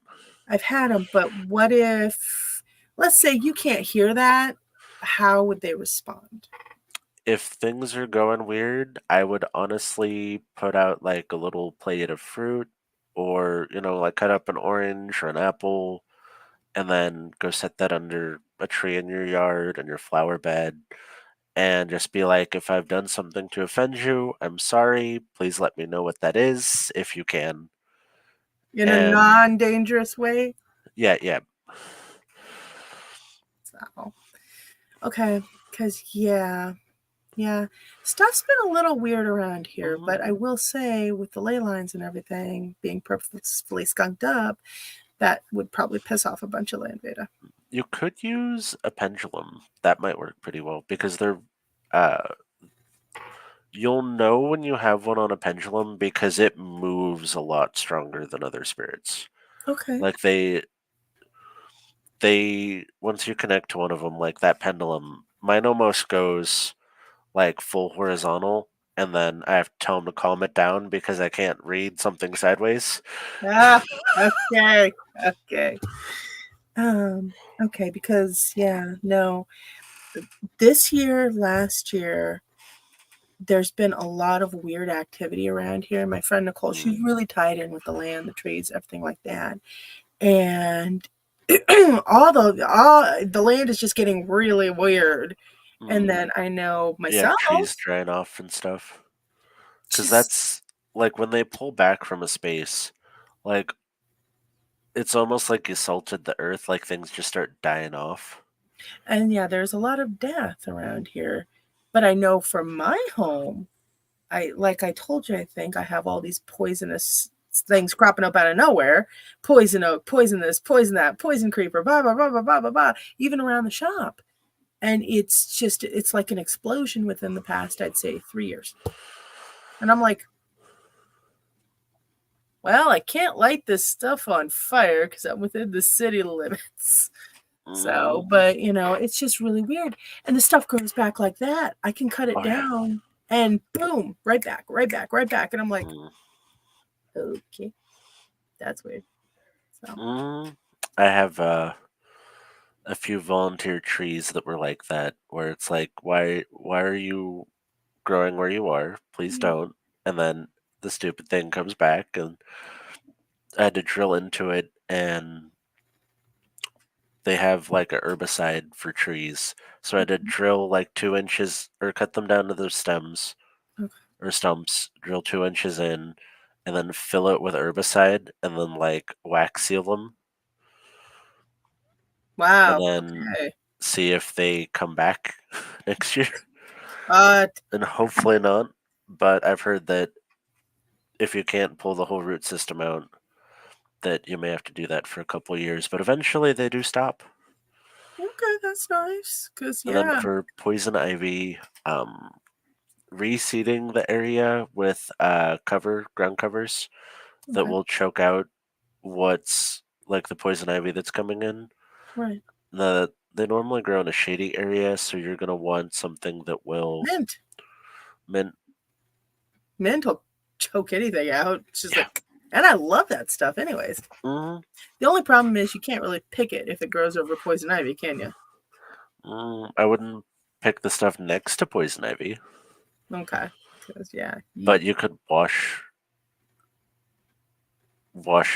I've had them, but what if, let's say you can't hear that? How would they respond? If things are going weird, I would honestly put out like a little plate of fruit or, like cut up an orange or an apple and then go set that under a tree in your yard and your flower bed and just be like, "If I've done something to offend you, I'm sorry. Please let me know what that is if you can." In a And non-dangerous way? yeah, yeah. So, okay, because yeah, stuff's been a little weird around here, hmm but I will say with the ley lines and everything being purposefully skunked up, that would probably piss off a bunch of land Veda. You could use a pendulum. That might work pretty well because uh, you'll know when you have one on a pendulum because it moves a lot stronger than other spirits. Okay. Like they once you connect to one of them, like that pendulum, mine almost goes like full horizontal, and then I have to tell them to calm it down because I can't read something sideways. Ah, okay. Okay. Um, okay, because yeah, no. This year, last year, there's been a lot of weird activity around here. My friend Nicole, she's Mm, really tied in with the land, the trees, everything like that. And all the land is just getting really weird. And mm. then I know Yeah, myself, trees drying off and stuff. Because just that's like when they pull back from a space, like it's almost like you salted the earth, like things just start dying off. and yeah, there's a lot of death around here. But I know from my home, I told you, I think I have all these poisonous things cropping up out of nowhere. Poison oak, poison this, poison that, poison creeper, blah blah blah blah blah blah blah, even around the shop. And it's like an explosion within the past, I'd say, 3 years. And I'm like, well, I can't light this stuff on fire because I'm within the city limits. Mm. So, but it's just really weird. And the stuff grows back like that. I can cut it Oh yeah. down and boom, right back, right back, right back. And I'm like, Mm. okay, that's weird. So, Mm. I have a few volunteer trees that were like that, where it's like, why are you growing where you are? Please don't. And then the stupid thing comes back, and I had to drill into it, and they have like a herbicide for trees. So I had to drill like 2 inches or cut them down to their stems Okay. or stumps, drill 2 inches in, and then fill it with herbicide and then like wax seal them and Wow. then Okay. see if they come back next year. Uh, And hopefully not. But I've heard that if you can't pull the whole root system out, that you may have to do that for a couple of years. But eventually they do stop. okay, that's nice. Cause And then yeah. for poison ivy, reseeding the area with ground covers that Okay. will choke out what's like the poison ivy that's coming in. Right. They normally grow in a shady area, so you're gonna want something that will Mint. mint. Mint will choke anything out. It's just Yeah. like, and I love that stuff. Anyways, Mm, the only problem is you can't really pick it if it grows over poison ivy, can you? I wouldn't pick the stuff next to poison ivy, Okay. Because yeah. but you could wash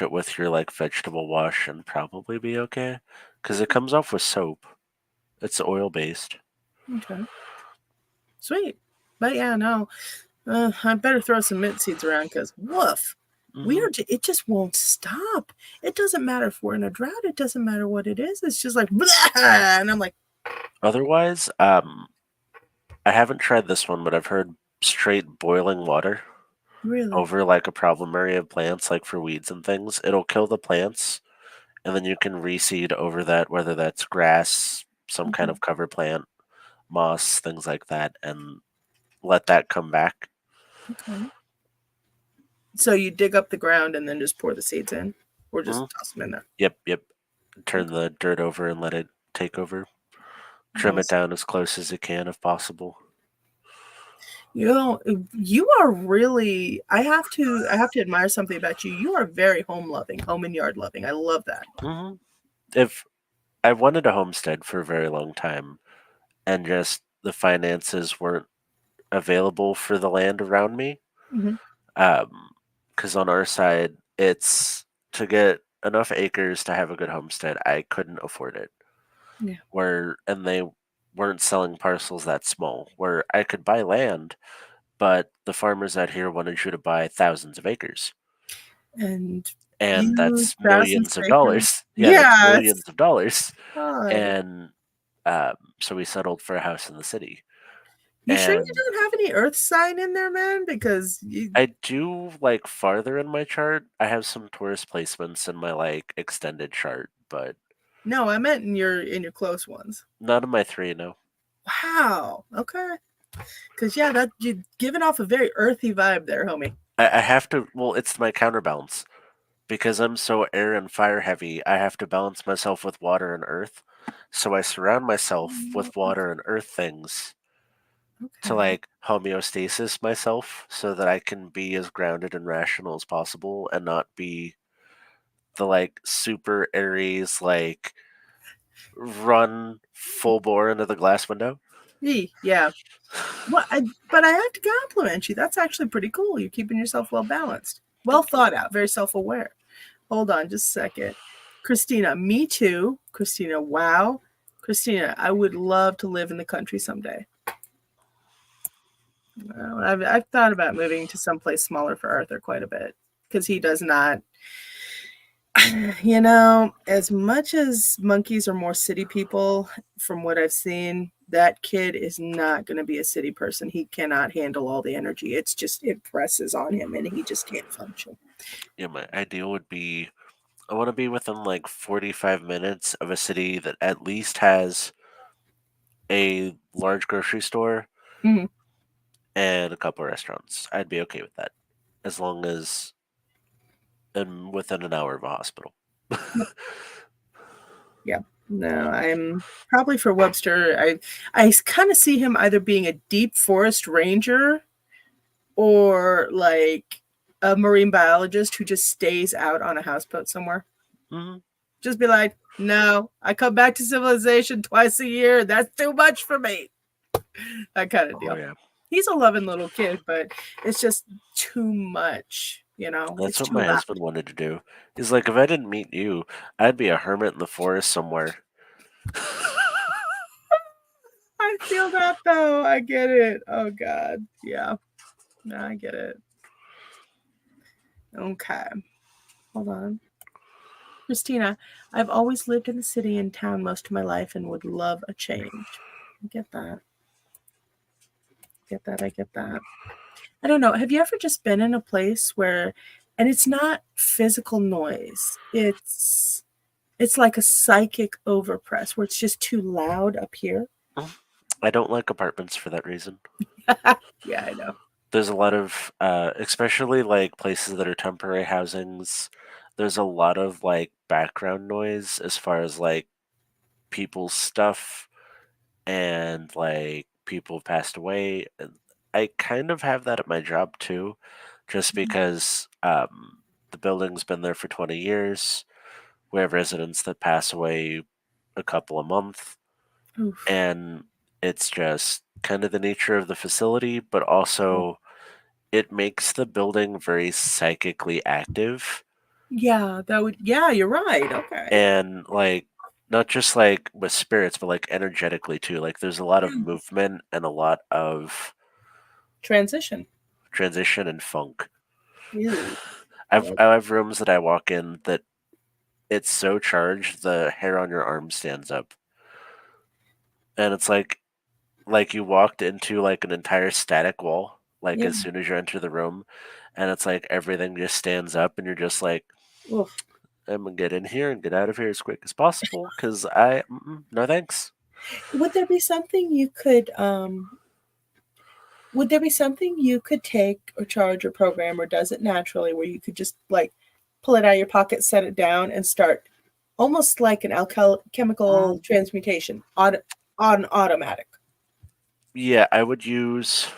it with your like vegetable wash and probably be okay because it comes off with soap. It's oil based. Okay. Sweet. But yeah, no. I better throw some mint seeds around because woof. Hmm. It just won't stop. It doesn't matter if we're in a drought. It doesn't matter what it is. It's just like, blah, and I'm like, Otherwise, I haven't tried this one, but I've heard straight boiling water really? over like a problem area of plants, like for weeds and things. It'll kill the plants, and then you can reseed over that, whether that's grass, some kind Mhm. of cover plant, moss, things like that, and let that come back. Okay. So you dig up the ground and then just pour the seeds in, or Hmm. just toss them in there. Yep. Turn the dirt over and let it take over. Trim it Nice. down as close as it can if possible. You know, you are really. I have to admire something about you. You are very home loving, home and yard loving. I love that. Hmm. If I wanted a homestead for a very long time, and just the finances weren't available for the land around me, Hmm. because on our side, it's to get enough acres to have a good homestead. I couldn't afford it. Yeah. And they weren't selling parcels that small. Where I could buy land, but the farmers out here wanted you to buy thousands of acres, And and you that's thousands millions of of acres. dollars. Yeah, that's Yes. millions of dollars. Hi. And so we settled for a house in the city. You sure you And don't have any Earth sign in there, man? Because you. I do like farther in my chart. I have some Taurus placements in my like extended chart, but No, I meant in your close ones. none of my three. No, Wow. Okay. Because yeah, that you giving off a very earthy vibe there, homie. I have to. Well, it's my counterbalance because I'm so air and fire heavy. I have to balance myself with water and earth. So I surround myself with water and earth things to Okay. like homeostasis myself so that I can be as grounded and rational as possible and not be the like super Aries like run full bore into the glass window. Yeah. Well, but I have to compliment you. That's actually pretty cool. You're keeping yourself well balanced, well Thank you. thought out, very self aware. Hold on, just a second. Christina, me too. Christina, wow. Christina, I would love to live in the country someday. I've thought about moving to someplace smaller for Arthur quite a bit because he does not. You know, as much as monkeys are more city people, from what I've seen, that kid is not going to be a city person. He cannot handle all the energy. It presses on him and he just can't function. Yeah, my ideal would be I want to be within like 45 minutes of a city that at least has a large grocery store Mhm. and a couple of restaurants. I'd be okay with that as long as I'm within an hour of a hospital. Yeah. No, I'm probably for Webster. I kind of see him either being a deep forest ranger or like a marine biologist who just stays out on a houseboat somewhere. Hmm. Just be like, no, I come back to civilization twice a year. That's too much for me. That kind of Oh deal. yeah, He's a loving little kid, but it's just too much. that's It's what too my loud. husband wanted to do. He's like, if I didn't meet you, I'd be a hermit in the forest somewhere. I feel that though. I get it. Oh God. Yeah. No, I get it. Okay. Hold on. Christina, I've always lived in the city and town most of my life and would love a change. I get that. Get that. I get that. I don't know. Have you ever just been in a place where, and it's not physical noise. It's like a psychic overpress where it's just too loud up here. I don't like apartments for that reason. Yeah, I know. There's a lot of, especially like places that are temporary housings. There's a lot of like background noise as far as like people's stuff and like people have passed away. And I kind of have that at my job too, just because the building's been there for 20 years. We have residents that pass away a couple a month, Oof. and it's just kind of the nature of the facility, but Yeah. also it makes the building very psychically active Yeah, that would. Yeah, you're right. Okay. and like not just like with spirits, but like energetically too. Like there's a lot of Yeah. movement and a lot of Transition. transition and funk. Ew. I have rooms that I walk in that it's so charged the hair on your arm stands up. And it's like you walked into like an entire static wall, like Yeah. as soon as you enter the room, and it's like everything just stands up and you're just like, Oof. I'm gonna get in here and get out of here as quick as possible because no thanks. Would there be something you could would there be something you could take or charge or program or does it naturally where you could just like pull it out of your pocket, set it down, and start almost like an chemical Mm, transmutation on automatic? yeah, I would use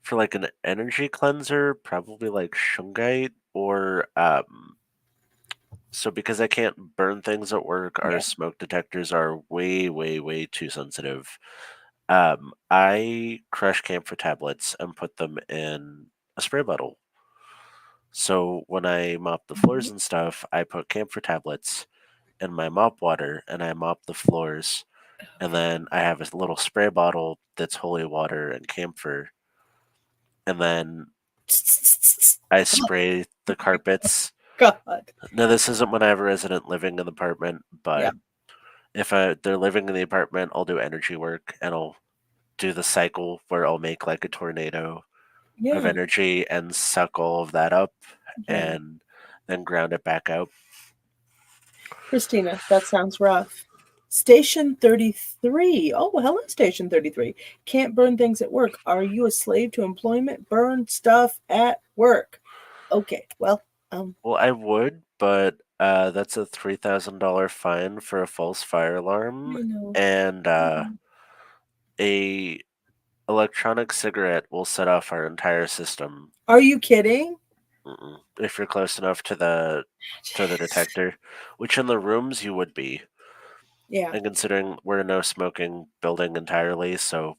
for like an energy cleanser, probably like shungite or so because I can't burn things at work, our Yeah. smoke detectors are way, way, way too sensitive. I crush camphor tablets and put them in a spray bottle. So when I mop the floors Mhm. and stuff, I put camphor tablets in my mop water and I mop the floors. And Okay. then I have a little spray bottle that's holy water and camphor. And then I spray the carpets. God. Now, this isn't when I have a resident living in the apartment, Yeah. but if they're living in the apartment, I'll do energy work and I'll do the cycle where I'll make like a tornado of Yeah. energy and suck all of that up Yeah. and then ground it back out. Christina, that sounds rough. Station 33. Oh, well, hello, Station 33. Can't burn things at work. Are you a slave to employment? Burn stuff at work. Okay, well, Well, I would, but that's a $3,000 fine for a false fire alarm I know. and I know. a electronic cigarette will set off our entire system. Are you kidding? If you're close enough to the detector, which in the rooms you would be. Yeah. And considering we're a no smoking building entirely, so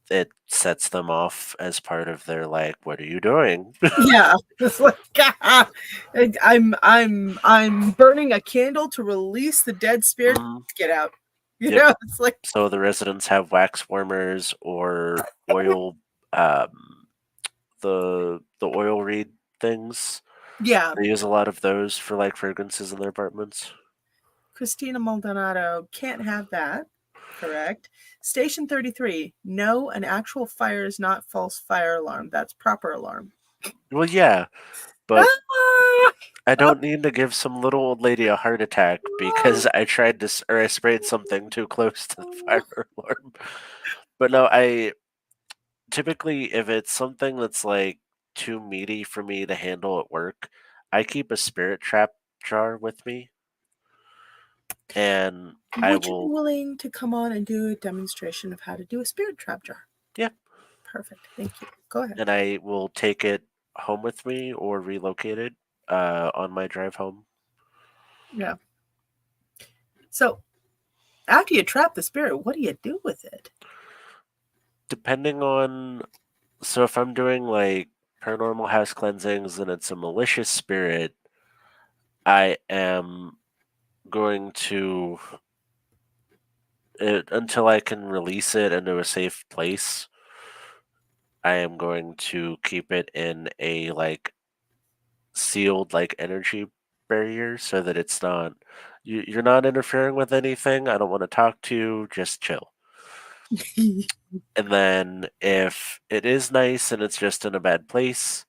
it sets them off as part of their like, what are you doing? Yeah. It's like I'm burning a candle to release the dead spirit. Mhm. Get out. Yep. It's like So the residents have wax warmers or oil, um, the oil reed things. yeah. They use a lot of those for like fragrances in their apartments. Christina Maldonado can't have that. Correct. Station 33. No, an actual fire is not false fire alarm. That's proper alarm. Well, yeah, but Ah! I don't need to give some little old lady a heart attack because I tried to or I sprayed something too close to the fire alarm. But no, I typically if it's something that's like too meaty for me to handle at work, I keep a spirit trap jar with me and I Would you be will willing to come on and do a demonstration of how to do a spirit trap jar? yeah, Perfect. Thank you. Go ahead. and I will take it home with me or relocate it on my drive home. Yeah. So after you trap the spirit, what do you do with it? Depending on, so if I'm doing like paranormal house cleansings and it's a malicious spirit, I am going to until I can release it into a safe place. I am going to keep it in a like sealed like energy barrier so that it's not you're not interfering with anything. I don't want to talk to you. Just chill. And then if it is nice and it's just in a bad place,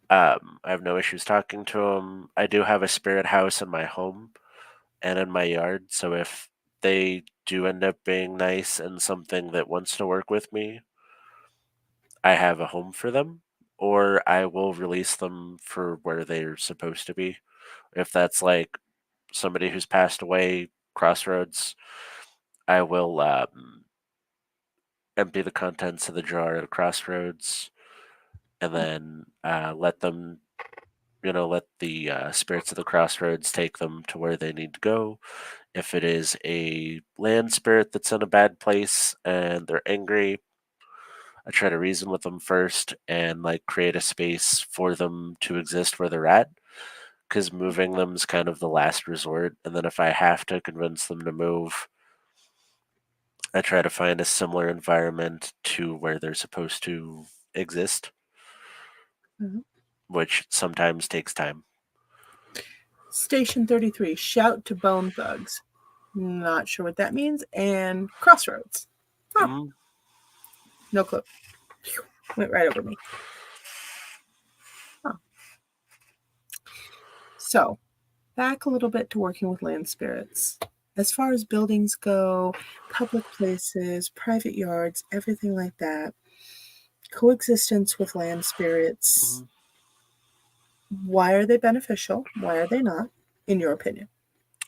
I have no issues talking to them. I do have a spirit house in my home and in my yard, so if they do end up being nice and something that wants to work with me, I have a home for them, or I will release them for where they're supposed to be. If that's like somebody who's passed away, crossroads, I will empty the contents of the jar at crossroads and then let them, let the spirits of the crossroads take them to where they need to go. If it is a land spirit that's in a bad place and they're angry, I try to reason with them first and like create a space for them to exist where they're at. Because moving them is kind of the last resort. And then if I have to convince them to move, I try to find a similar environment to where they're supposed to exist, Mhm. which sometimes takes time. Station 33, shout to bone thugs. Not sure what that means. And crossroads. Huh, Mhm. no clue. Went right over me. Huh. So, back a little bit to working with land spirits. As far as buildings go, public places, private yards, everything like that, coexistence with land spirits, Mhm. why are they beneficial? Why are they not, in your opinion?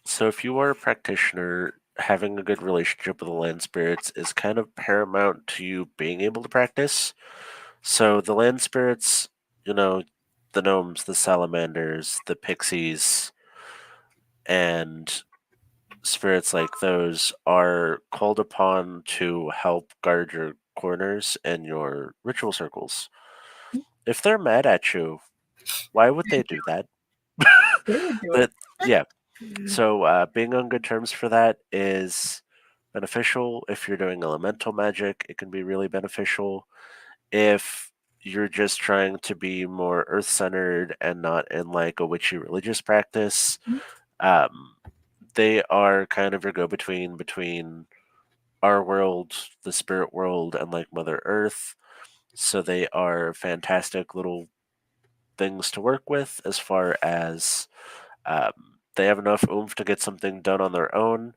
So if you are a practitioner, having a good relationship with the land spirits is kind of paramount to you being able to practice. So the land spirits, you know, the gnomes, the salamanders, the pixies, and spirits like those are called upon to help guard your corners and your ritual circles. If they're mad at you, why would they do that? They would do But it. yeah, so being on good terms for that is beneficial. If you're doing elemental magic, it can be really beneficial. If you're just trying to be more earth centered and not in like a witchy religious practice, um, they are kind of your go between our world, the spirit world, and like Mother Earth. So they are fantastic little things to work with as far as they have enough oomph to get something done on their own.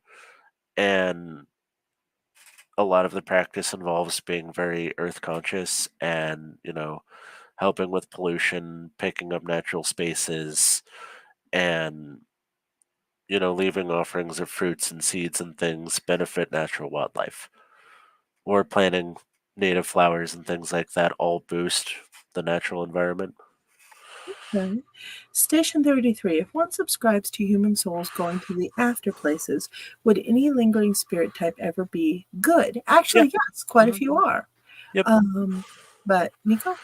And a lot of the practice involves being very earth conscious and, helping with pollution, picking up natural spaces, and, leaving offerings of fruits and seeds and things benefit natural wildlife. Or planting native flowers and things like that all boost the natural environment. Okay. Station 33. If one subscribes to human souls going to the after places, would any lingering spirit type ever be good? Yeah. Actually, yes, quite a Mhm. few are. Yep. But Nico?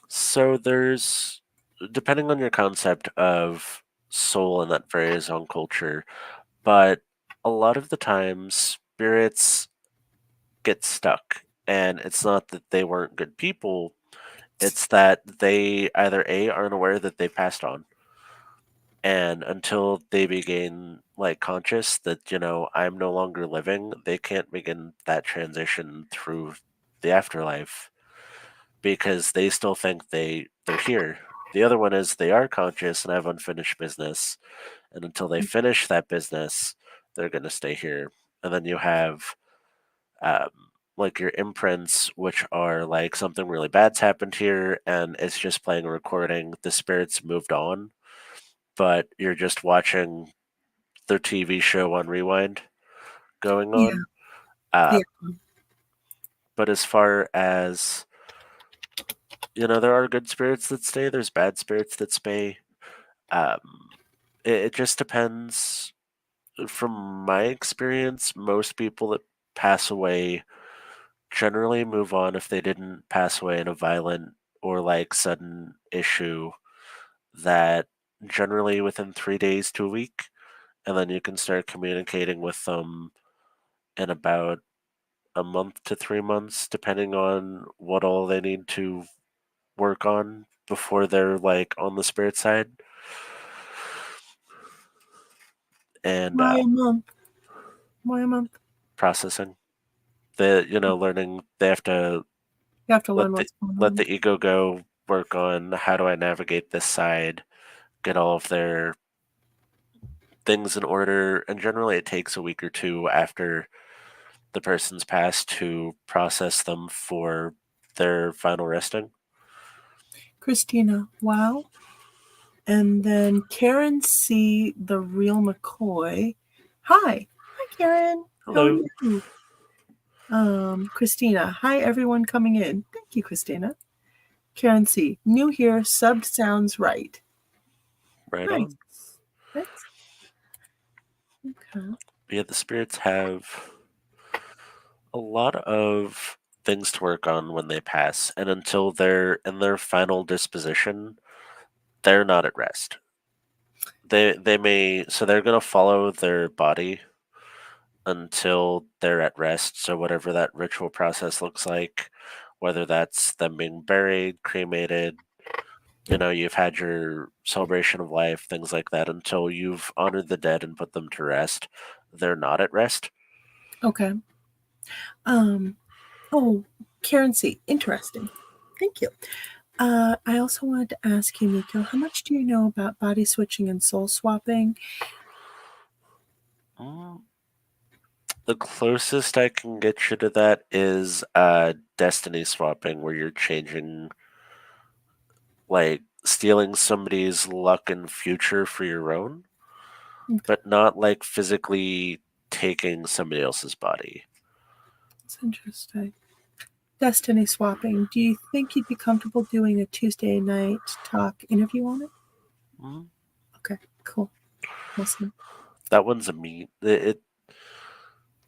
So there's, depending on your concept of soul, and that varies on culture, but a lot of the times spirits get stuck. And it's not that they weren't good people, it's that they either A, aren't aware that they passed on, and until they begin like conscious that, I'm no longer living, they can't begin that transition through the afterlife because they still think they're here. The other one is they are conscious and have unfinished business, and until they finish that business, they're going to stay here. And then you have um, like your imprints, which are like something really bad's happened here, and it's just playing a recording. The spirits moved on, but you're just watching their TV show on rewind going Yeah. on. Uh, Yeah. but as far as there are good spirits that stay. There's bad spirits that stay. Um, It just depends. From my experience, most people that pass away generally move on if they didn't pass away in a violent or like sudden issue, that generally within 3 days to a week, and then you can start communicating with them in about a month to 3 months, depending on what all they need to work on before they're like on the spirit side. And Why a month? Why a month? processing, learning, they have to You have to let learn the what's going let on. the ego go, work on how do I navigate this side, get all of their things in order, and generally it takes a week or two after the person's passed to process them for their final resting. Christina, wow. And then Karen C, the real McCoy. Hi. Hi, Karen. How are Hello. you? Christina. Hi, everyone coming in. Thank you, Christina. Karen C. New here. Subbed sounds right. Right Nice. on. Nice. Okay. Yeah, the spirits have a lot of things to work on when they pass, and until they're in their final disposition, they're not at rest. They may, so they're gonna follow their body until they're at rest. So whatever that ritual process looks like, whether that's them being buried, cremated, you've had your celebration of life, things like that, until you've honored the dead and put them to rest, they're not at rest. Okay. Oh, Karen C. Interesting. Thank you. I also wanted to ask you, Nico, how much do you know about body switching and soul swapping? Mm, The closest I can get you to that is destiny swapping, where you're changing, like stealing somebody's luck and future for your own, Okay, but not like physically taking somebody else's body. that's interesting. Destiny swapping. Do you think you'd be comfortable doing a Tuesday night talk interview on it? Mm, Okay, cool. Awesome. That one's a it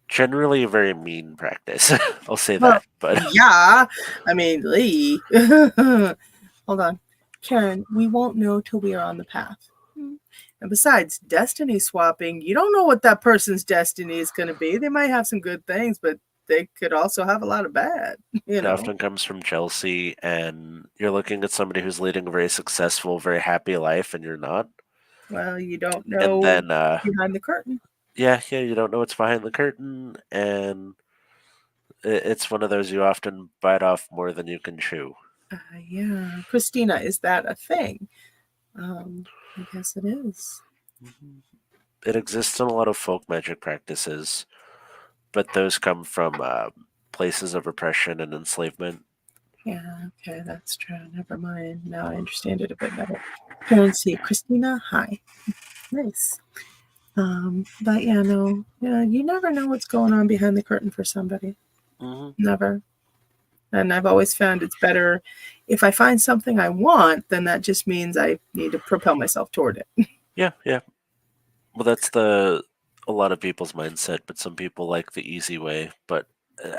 generally a very mean practice. I'll say Well, that, but yeah. I mean, Lee. Hold on. Karen, we won't know till we are on the path. And besides, destiny swapping, you don't know what that person's destiny is going to be. They might have some good things, but they could also have a lot of bad, it often comes from jealousy, and you're looking at somebody who's leading a very successful, very happy life, and you're not. Well, you don't And know then, behind the curtain. yeah, you don't know what's behind the curtain, and it's one of those you often bite off more than you can chew. Yeah. Christina, is that a thing? I guess it is. Mhm. It exists in a lot of folk magic practices, but those come from places of oppression and enslavement. Yeah, okay, that's true. Never mind. Now I understand it a bit better. Parents see Christina, hi. Nice. But yeah, no, yeah, you never know what's going on behind the curtain for somebody. Hmm. Never. And I've always found it's better if I find something I want, then that just means I need to propel myself toward it. Yeah, yeah. Well, that's a lot of people's mindset, but some people like the easy way. But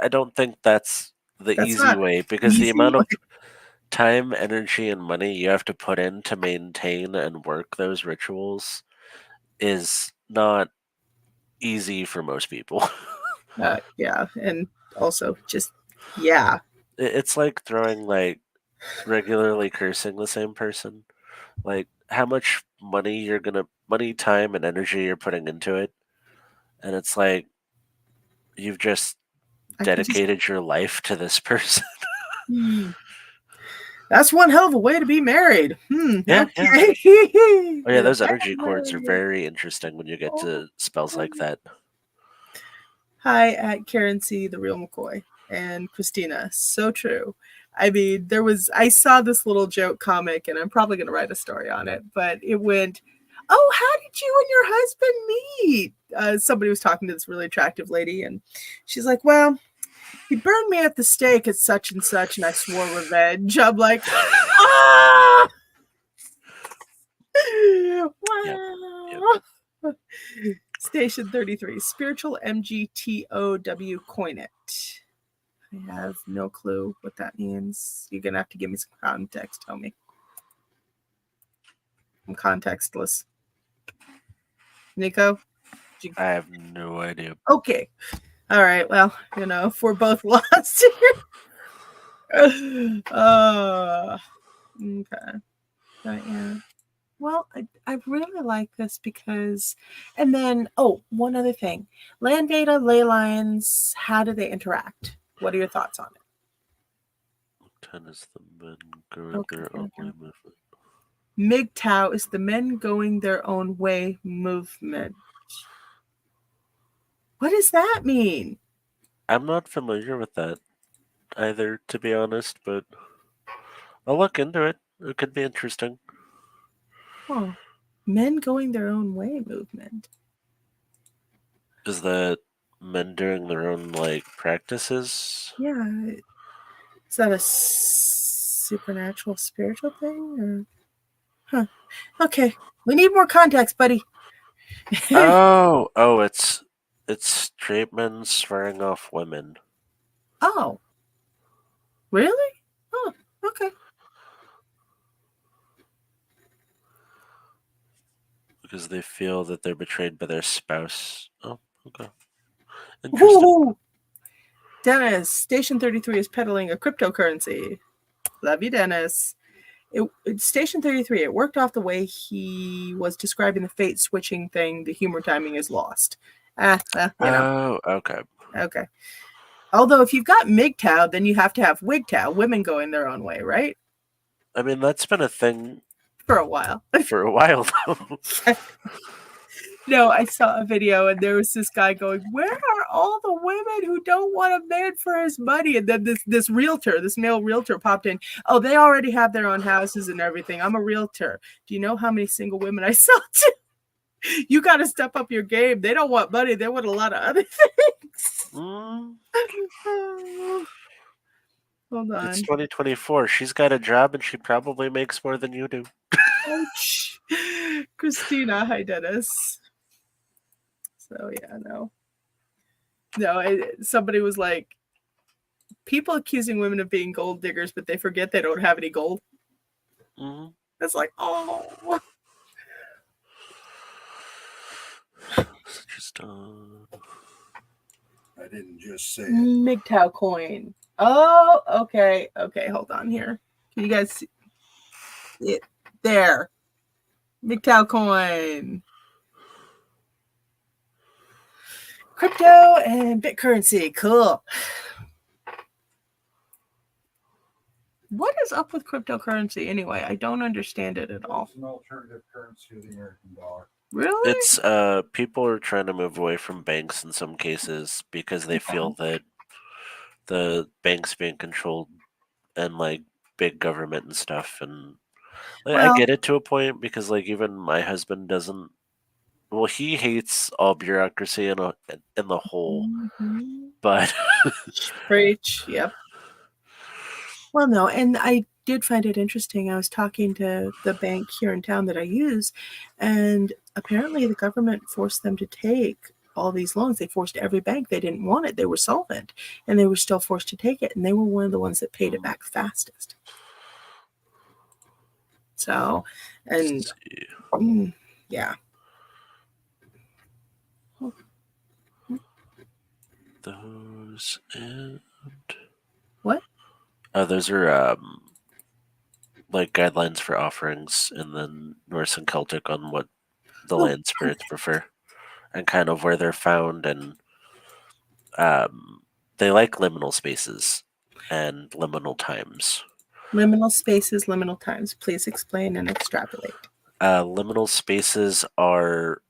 I don't think that's the That's easy not way, because the easy. amount of time, energy, and money you have to put in to maintain and work those rituals is not easy for most people. Yeah, and also just yeah. It's like throwing like regularly cursing the same person. Like how much money, time, and energy you're putting into it, and it's like you've just I could just dedicated your life to this person. That's one hell of a way to be married. Yeah, yeah. Okay. Oh yeah, You're those energy cords are married. very interesting when you get to spells like that. Hi at Karen C, the real McCoy, and Christina. So true. I mean, I saw this little joke comic, and I'm probably going to write a story on it, but it went, "Oh, how did you and your husband meet?" Somebody was talking to this really attractive lady, and she's like, "Well, he burned me at the stake at such and such, and I swore revenge." I'm like, ah! Yeah. Wow. Station 33, spiritual MGTOW coin it. I have no clue what that means. You're going to have to give me some context. Tell me. I'm contextless. Nico? I have no idea. Okay. All right. Well, if we're both lost here. Okay. But yeah. Well, I really like this because, and then, one other thing. Land Veda, ley lines, how do they interact? What are your thoughts on it? 10 is the men going their own way movement. MGTOW is the men going their own way movement. What does that mean? I'm not familiar with that either, to be honest, but I'll look into it. It could be interesting. Huh. Men going their own way movement. Is that men doing their own, practices? Yeah. Is that a supernatural spiritual thing? Or... Huh. Okay. We need more context, buddy. it's straight men swearing off women. Oh. Really? Oh, okay. Because they feel that they're betrayed by their spouse. Oh, okay. Interesting. Ooh. Dennis, Station 33 is peddling a cryptocurrency. Love you, Dennis. Station 33, it worked off the way he was describing the fate switching thing. The humor timing is lost. Oh, okay. Okay. Although if you've got MGTOW, then you have to have WGTOW, women going their own way, right? I mean, that's been a thing for a while. For a while, though. No, I saw a video and there was this guy going, "Where are all the women who don't want a man for his money?" And then this male realtor popped in. "Oh, they already have their own houses and everything. I'm a realtor. Do you know how many single women I sell to? You got to step up your game. They don't want money. They want a lot of other things." Hold on. It's 2024. She's got a job and she probably makes more than you do. Ouch. Christina, hi, Dennis. So, yeah, no. Somebody was like, people accusing women of being gold diggers, but they forget they don't have any gold. Mm-hmm. It's like, oh. Just, I didn't just say it. MGTOW coin. Oh, okay. Okay, hold on here. Can you guys see it? There. MGTOW coin. Crypto and Bitcurrency. Cool. What is up with cryptocurrency anyway? I don't understand it at all. It's an alternative currency to the American dollar. Really? It's people are trying to move away from banks in some cases because they feel that the banks being controlled and big government and stuff, and I get it to a point because even my husband doesn't. Well, he hates all bureaucracy in the whole, but preach. Yep. Well, no, and I did find it interesting. I was talking to the bank here in town that I use, and apparently the government forced them to take all these loans. They forced every bank. They didn't want it. They were solvent, and they were still forced to take it, and they were one of the ones that paid it back fastest. So, and yeah. Those and what? Those are guidelines for offerings in the Norse and Celtic on what the land spirits prefer and kind of where they're found, and they like liminal spaces and liminal times. Liminal spaces, liminal times. Please explain and extrapolate. Liminal spaces are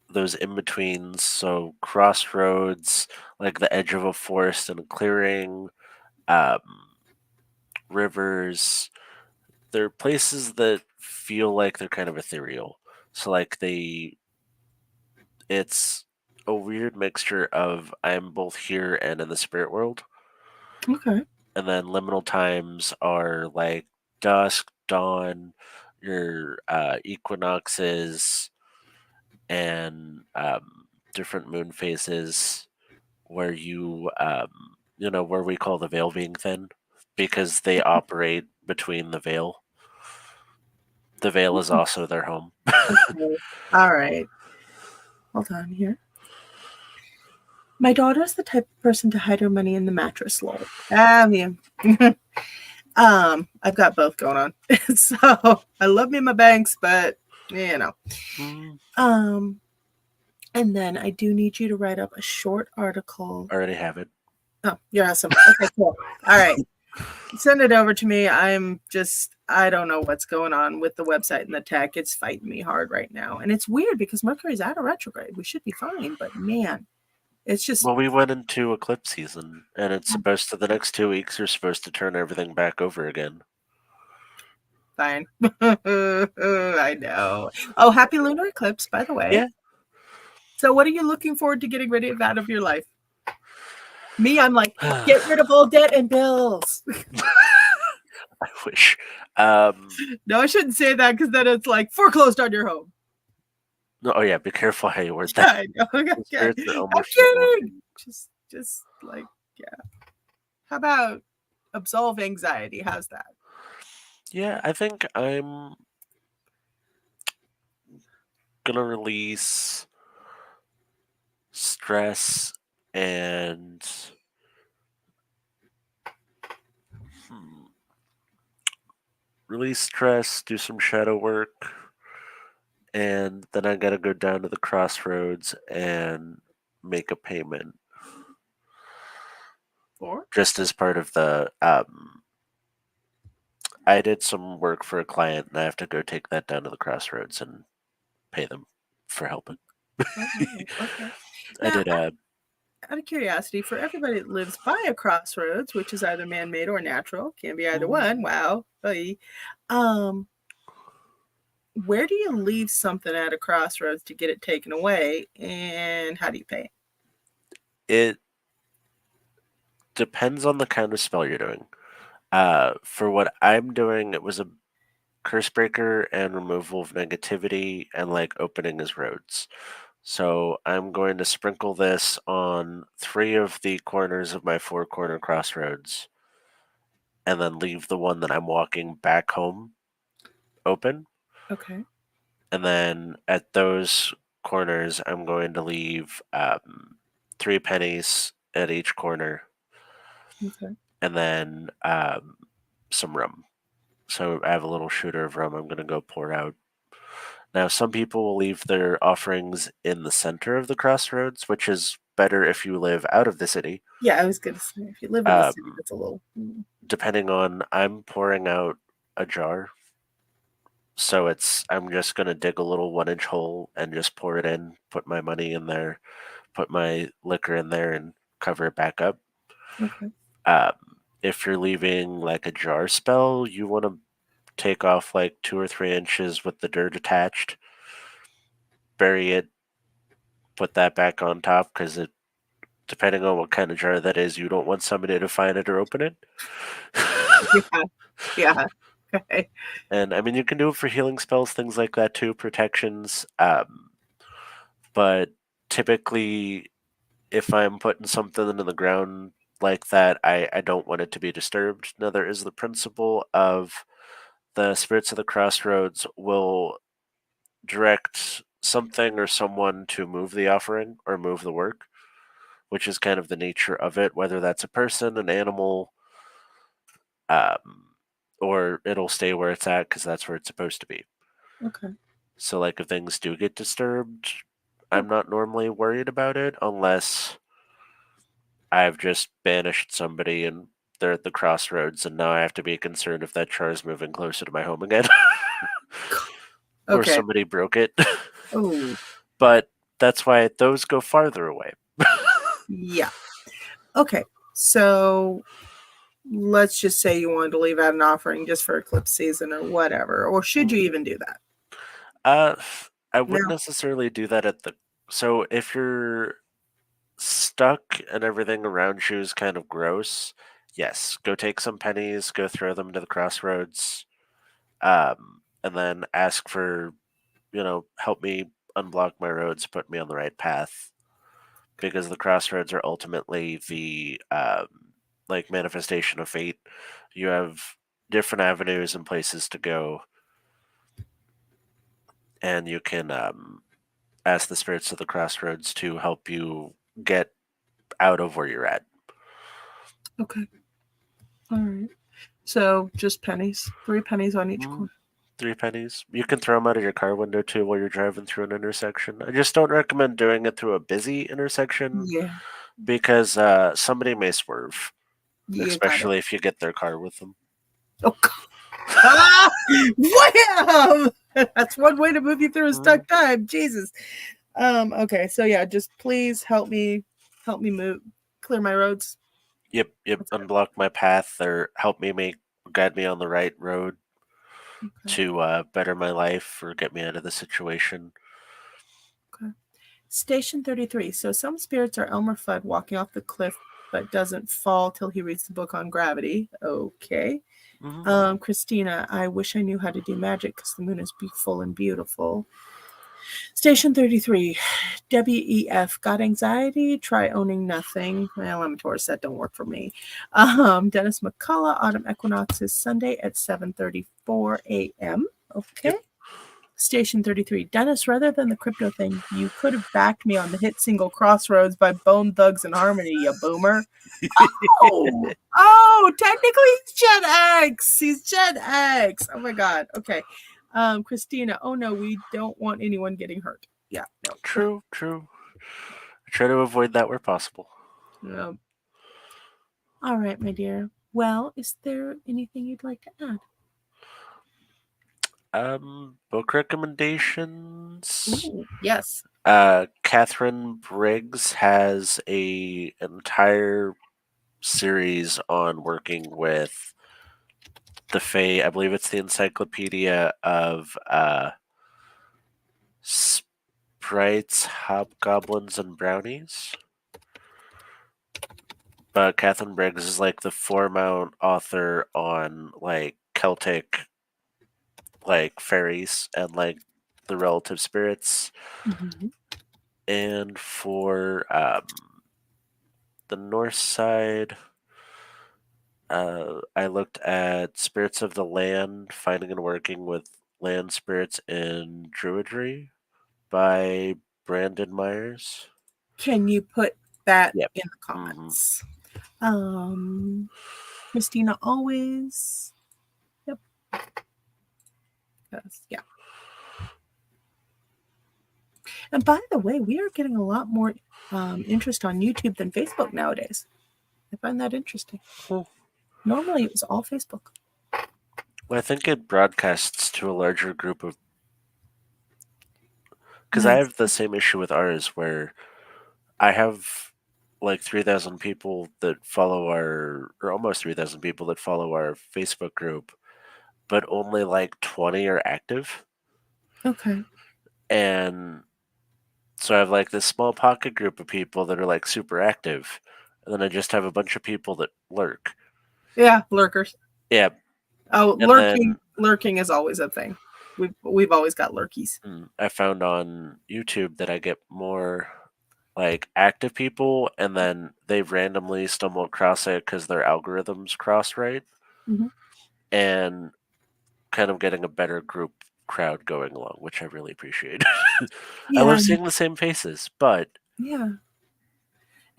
those in-betweens, so crossroads, like the edge of a forest and a clearing, rivers. They're places that feel like they're kind of ethereal. So it's a weird mixture of I'm both here and in the spirit world. Okay. And then liminal times are like dusk, dawn, your equinoxes, and different moon phases where where we call the veil being thin because they operate between the veil. The veil is also their home. Okay. All right. Hold on here. My daughter's the type of person to hide her money in the mattress. Lol. Yeah. I've got both going on. So I love me my banks, but you know. Mm, And then I do need you to write up a short article. already have it. Oh, you're awesome. Okay, cool. All right. Send it over to me. I don't know what's going on with the website and the tech. It's fighting me hard right now. And it's weird because Mercury's out of retrograde. We should be fine, but man, it's just Well, we went into eclipse season, and it's supposed to, the next 2 weeks are supposed to turn everything back over again. fine. I know. Oh, happy lunar eclipse, by the way. Yeah. So what are you looking forward to getting rid of out of your life? Me, I'm like, get rid of all debt and bills. I wish. No, I shouldn't say that because then it's like foreclosed on your home. No, oh yeah, be careful how you word Yeah, that. I know. Okay. Spirits are I'm almost kidding. Just like, yeah. How about absolve anxiety? How's that? Yeah, I think I'm gonna release stress and release stress, do some shadow work, and then I gotta go down to the crossroads and make a payment. For? Just as part of the I did some work for a client and I have to go take that down to the crossroads and pay them for helping. Okay. I Now, did out of curiosity, for everybody that lives by a crossroads, which is either man-made or natural, can be either one. Wow. Where do you leave something at a crossroads to get it taken away, and how do you pay? it depends on the kind of spell you're doing. For what I'm doing, it was a curse breaker and removal of negativity and like opening his roads. So I'm going to sprinkle this on 3 of the corners of my 4-corner crossroads and then leave the one that I'm walking back home open. Okay. And then at those corners, I'm going to leave 3 pennies at each corner Okay. and then some rum. So I have a little shooter of rum I'm going to go pour out. Now, some people will leave their offerings in the center of the crossroads, which is better if you live out of the city. Yeah, I was gonna say if you live in the city, that's a little. Depending on, I'm pouring out a jar. So I'm just going to dig a little 1-inch hole and just pour it in, put my money in there, put my liquor in there, and cover it back up. Okay. If you're leaving like a jar spell, you want to take off like 2 or 3 inches with the dirt attached, bury it, put that back on top because depending on what kind of jar that is, you don't want somebody to find it or open it. Yeah. Yeah. Okay. And I mean, you can do it for healing spells, things like that too, protections. But typically, if I'm putting something into the ground like that, I don't want it to be disturbed. Now, there is the principle of the spirits of the crossroads will direct something or someone to move the offering or move the work, which is kind of the nature of it, whether that's a person, an animal, or it'll stay where it's at because that's where it's supposed to be. Okay. So, like, if things do get disturbed, I'm not normally worried about it unless I've just banished somebody and they're at the crossroads, and now I have to be concerned if that char is moving closer to my home again. Or Okay. somebody broke it. Oh, But that's why those go farther away. yeah. Okay. So let's just say you wanted to leave out an offering just for eclipse season or whatever, or should you even do that? I wouldn't No. necessarily do that at the. So if you're stuck and everything around you is kind of gross, yes, go take some pennies, go throw them to the crossroads, and then ask for, help me unblock my roads, put me on the right path, because the crossroads are ultimately the like manifestation of fate. You have different avenues and places to go, and you can ask the spirits of the crossroads to help you get out of where you're at. Okay. All right. So just pennies, 3 pennies on each coin. 3 pennies. You can throw them out of your car window too while you're driving through an intersection. I just don't recommend doing it through a busy intersection Yeah. because somebody may swerve, Yeah, got it. especially if you get their car with them. Oh, ah! Wham! That's one way to move you through a stuck time. Jesus. Okay, so yeah, just please help me clear my roads. Yep. Unblock my path or help me guide me on the right road to better my life or get me out of the situation. Okay. Station 33. So some spirits are Elmer Fudd walking off the cliff but doesn't fall till he reads the book on gravity. Okay. Christina, I wish I knew how to do magic because the moon is full and beautiful. Station 33. WEF. Got anxiety? Try owning nothing. Well, I'm a Taurus. That don't work for me. Dennis McCullough. Autumn equinox is Sunday at 7:34 a.m. Okay. Yep. Station 33. Dennis, rather than the crypto thing, you could have backed me on the hit single Crossroads by Bone Thugs and Harmony, you boomer. Technically he's Gen X. He's Gen X. Oh my God. Okay. Christina, oh no, we don't want anyone getting hurt. Yeah, no. True. Try to avoid that where possible. No. All right, my dear. Well, is there anything you'd like to add? Book recommendations. Ooh, yes. Catherine Briggs has an entire series on working with the Fae. I believe it's the Encyclopedia of Sprites, Hobgoblins, and Brownies. But Catherine Briggs is like the foremost author on like Celtic like fairies and like the relative spirits. And for the Norse side, I looked at Spirits of the Land, Finding and Working with Land Spirits in Druidry by Brandon Myers. Can you put that Yep. in the comments? Christina always. Yep. Yeah. And by the way, we are getting a lot more interest on YouTube than Facebook nowadays. I find that interesting. Normally, it was all Facebook. Well, I think it broadcasts to a larger group of. Because I have the same issue with ours where I have like 3,000 people that follow or almost 3,000 people that follow our Facebook group, but only like 20 are active. Okay. And so I have like this small pocket group of people that are like super active. And then I just have a bunch of people that lurk. Yeah, lurkers. Yeah. Oh, lurking is always a thing. We've always got lurkies. I found on YouTube that I get more like active people, and then they randomly stumble across it because their algorithms cross right, and kind of getting a better group crowd going along, which I really appreciate. I love seeing the same faces, but no,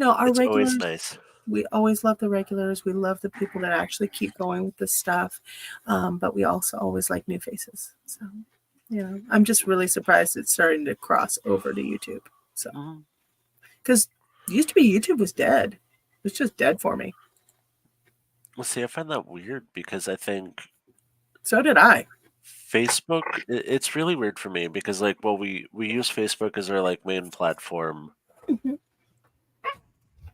our it's regulars. always nice. We always love the regulars. We love the people that actually keep going with this stuff, but we also always like new faces. So, yeah, I'm just really surprised it's starting to cross over to YouTube. So, because used to be YouTube was dead. It was just dead for me. Well, see, I find that weird because I think so did I. Facebook, it's really weird for me because like, well, we use Facebook as our like main platform.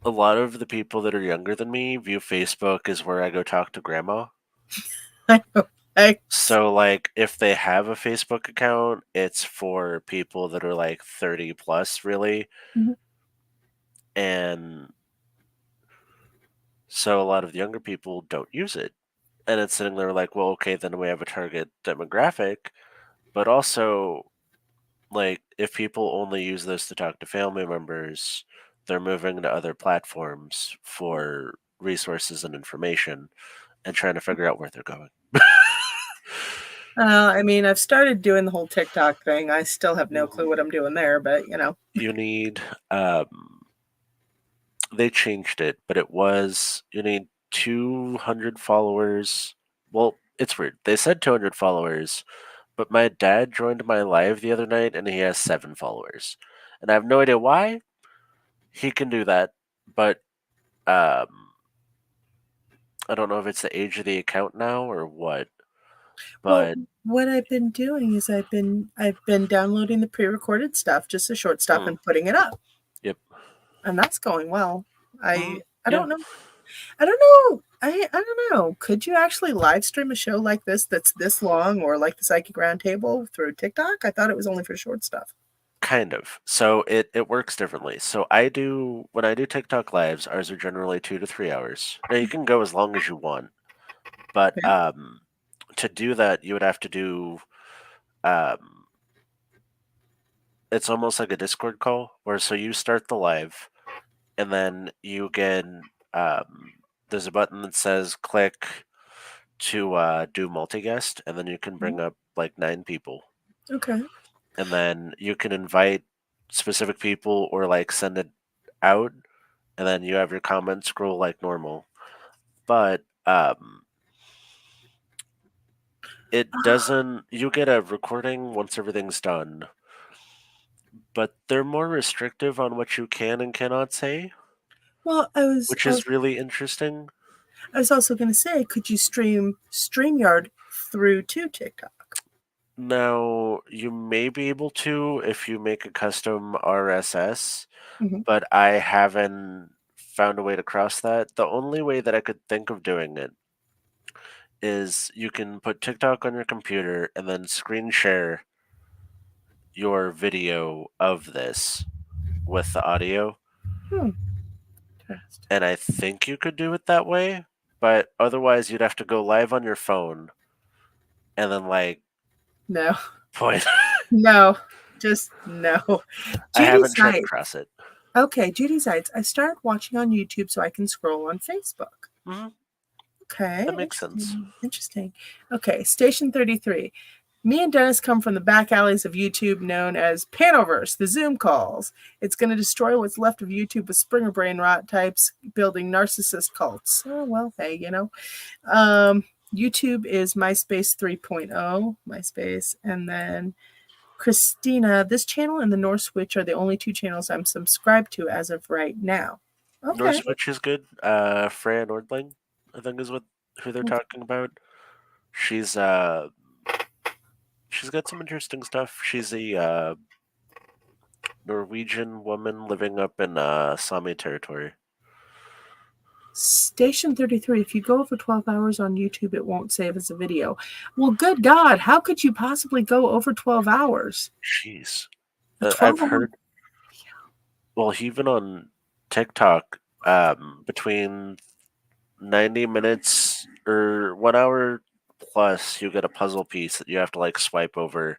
A lot of the people that are younger than me view Facebook as where I go talk to grandma. I know. So, like, if they have a Facebook account, it's for people that are like 30 plus, really. And so a lot of the younger people don't use it. And it's sitting there like, well, okay, then we have a target demographic. But also, like if people only use this to talk to family members, they're moving to other platforms for resources and information and trying to figure out where they're going. I mean, I've started doing the whole TikTok thing. I still have no clue what I'm doing there, but you know. You need they changed it, but it was you need 200 followers. Well, it's weird. They said 200 followers, but my dad joined my live the other night and he has 7 followers. And I have no idea why he can do that, but um I don't know if it's the age of the account now or what. Well, But what I've been doing is I've been downloading the pre-recorded stuff, just the short stuff, mm, and putting it up, yep. and that's going well. I Yeah, don't know. I don't know. I don't know. Could you actually live stream a show like this that's this long, or like the Psychic Roundtable through TikTok? I thought it was only for short stuff. kind of. So it works differently. So when I do TikTok lives, ours are generally 2 to 3 hours. Now you can go as long as you want, but Okay. to do that you would have to do um it's almost like a Discord call where so you start the live and then you get um there's a button that says click to do multi-guest and then you can bring up like 9 people Okay. and then you can invite specific people or like send it out and then you have your comments scroll like normal, but it doesn't you get a recording once everything's done, but they're more restrictive on what you can and cannot say, Well, I was which I was is really interesting. I was also going to say, could you stream StreamYard through to TikTok? Now, you may be able to if you make a custom RSS, Mhm. but I haven't found a way to cross that. The only way that I could think of doing it is you can put TikTok on your computer and then screen share your video of this with the audio. Hmm. Interesting. And I think you could do it that way, but otherwise you'd have to go live on your phone and then like No, point. no, just no. I Judy haven't tried to Sites. cross it. Okay, Judy Sites. I started watching on YouTube so I can scroll on Facebook. Hmm. Okay, That makes sense. interesting. Interesting. Okay, Station 33. Me and Dennis come from the back alleys of YouTube known as Panoverse, the Zoom calls. It's going to destroy what's left of YouTube with Springer brain rot types building narcissist cults. Oh, well, hey, you know. YouTube is MySpace 3.0, MySpace, and then Christina. This channel and the Norse Witch are the only 2 channels I'm subscribed to as of right now. Okay. Norse Witch is good. Freya Nordling, I think is who they're talking about. She's she's got some interesting stuff. She's a Norwegian woman living up in Sami territory. Station 33. If you go over 12 hours on YouTube, it won't save as a video. Well, good God, how could you possibly go over 12 hours? Jeez. A 12 I've hour. heard. Well, even on TikTok, between 90 minutes or 1 hour plus, you get a puzzle piece that you have to like swipe over,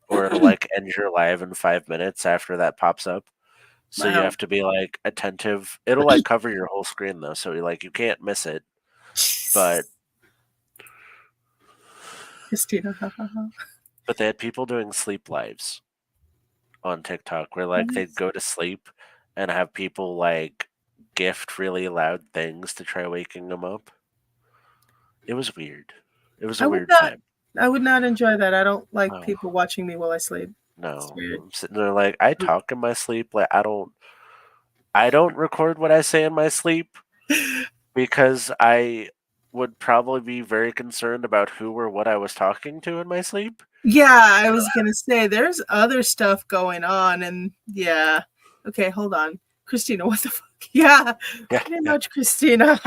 or it'll like end your live in 5 minutes after that pops up. So you Wow. have to be like attentive. It'll like cover your whole screen though, so you can't miss it. But Christina. they had people doing sleep lives on TikTok where like they'd go to sleep and have people like gift really loud things to try waking them up. It was weird. It was I a would weird not. time. I would not enjoy that. I don't like No, people watching me while I sleep. It's no. weird. I'm sitting there like I talk in my sleep. Like I don't record what I say in my sleep because I would probably be very concerned about who or what I was talking to in my sleep. Yeah, I was gonna say there's other stuff going on, and yeah. Okay, hold on, Christina. What the fuck? Yeah, Yeah, pretty yeah. much, Christina.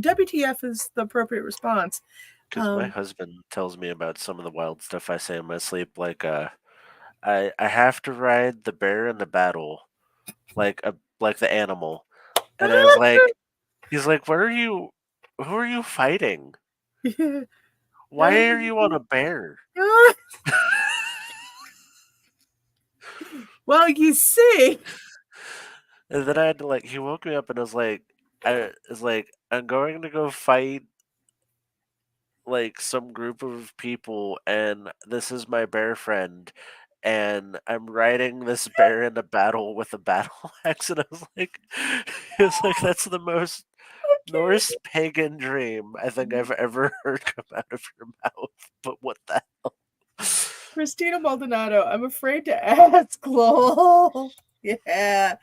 WTF is the appropriate response. Because my husband tells me about some of the wild stuff I say in my sleep, like I have to ride the bear in the battle, like the animal, and I was like, he's like, what are you? Who are you fighting? Why are you on a bear? Well, you see. And then I had to like he woke me up and I'm going to go fight like some group of people and this is my bear friend and I'm riding this bear in a battle with a battle axe and I was like it's like that's the most Norse Okay. pagan dream I think I've ever heard come out of your mouth. But what the hell? Christina Maldonado, I'm afraid to ask, lol. Yeah.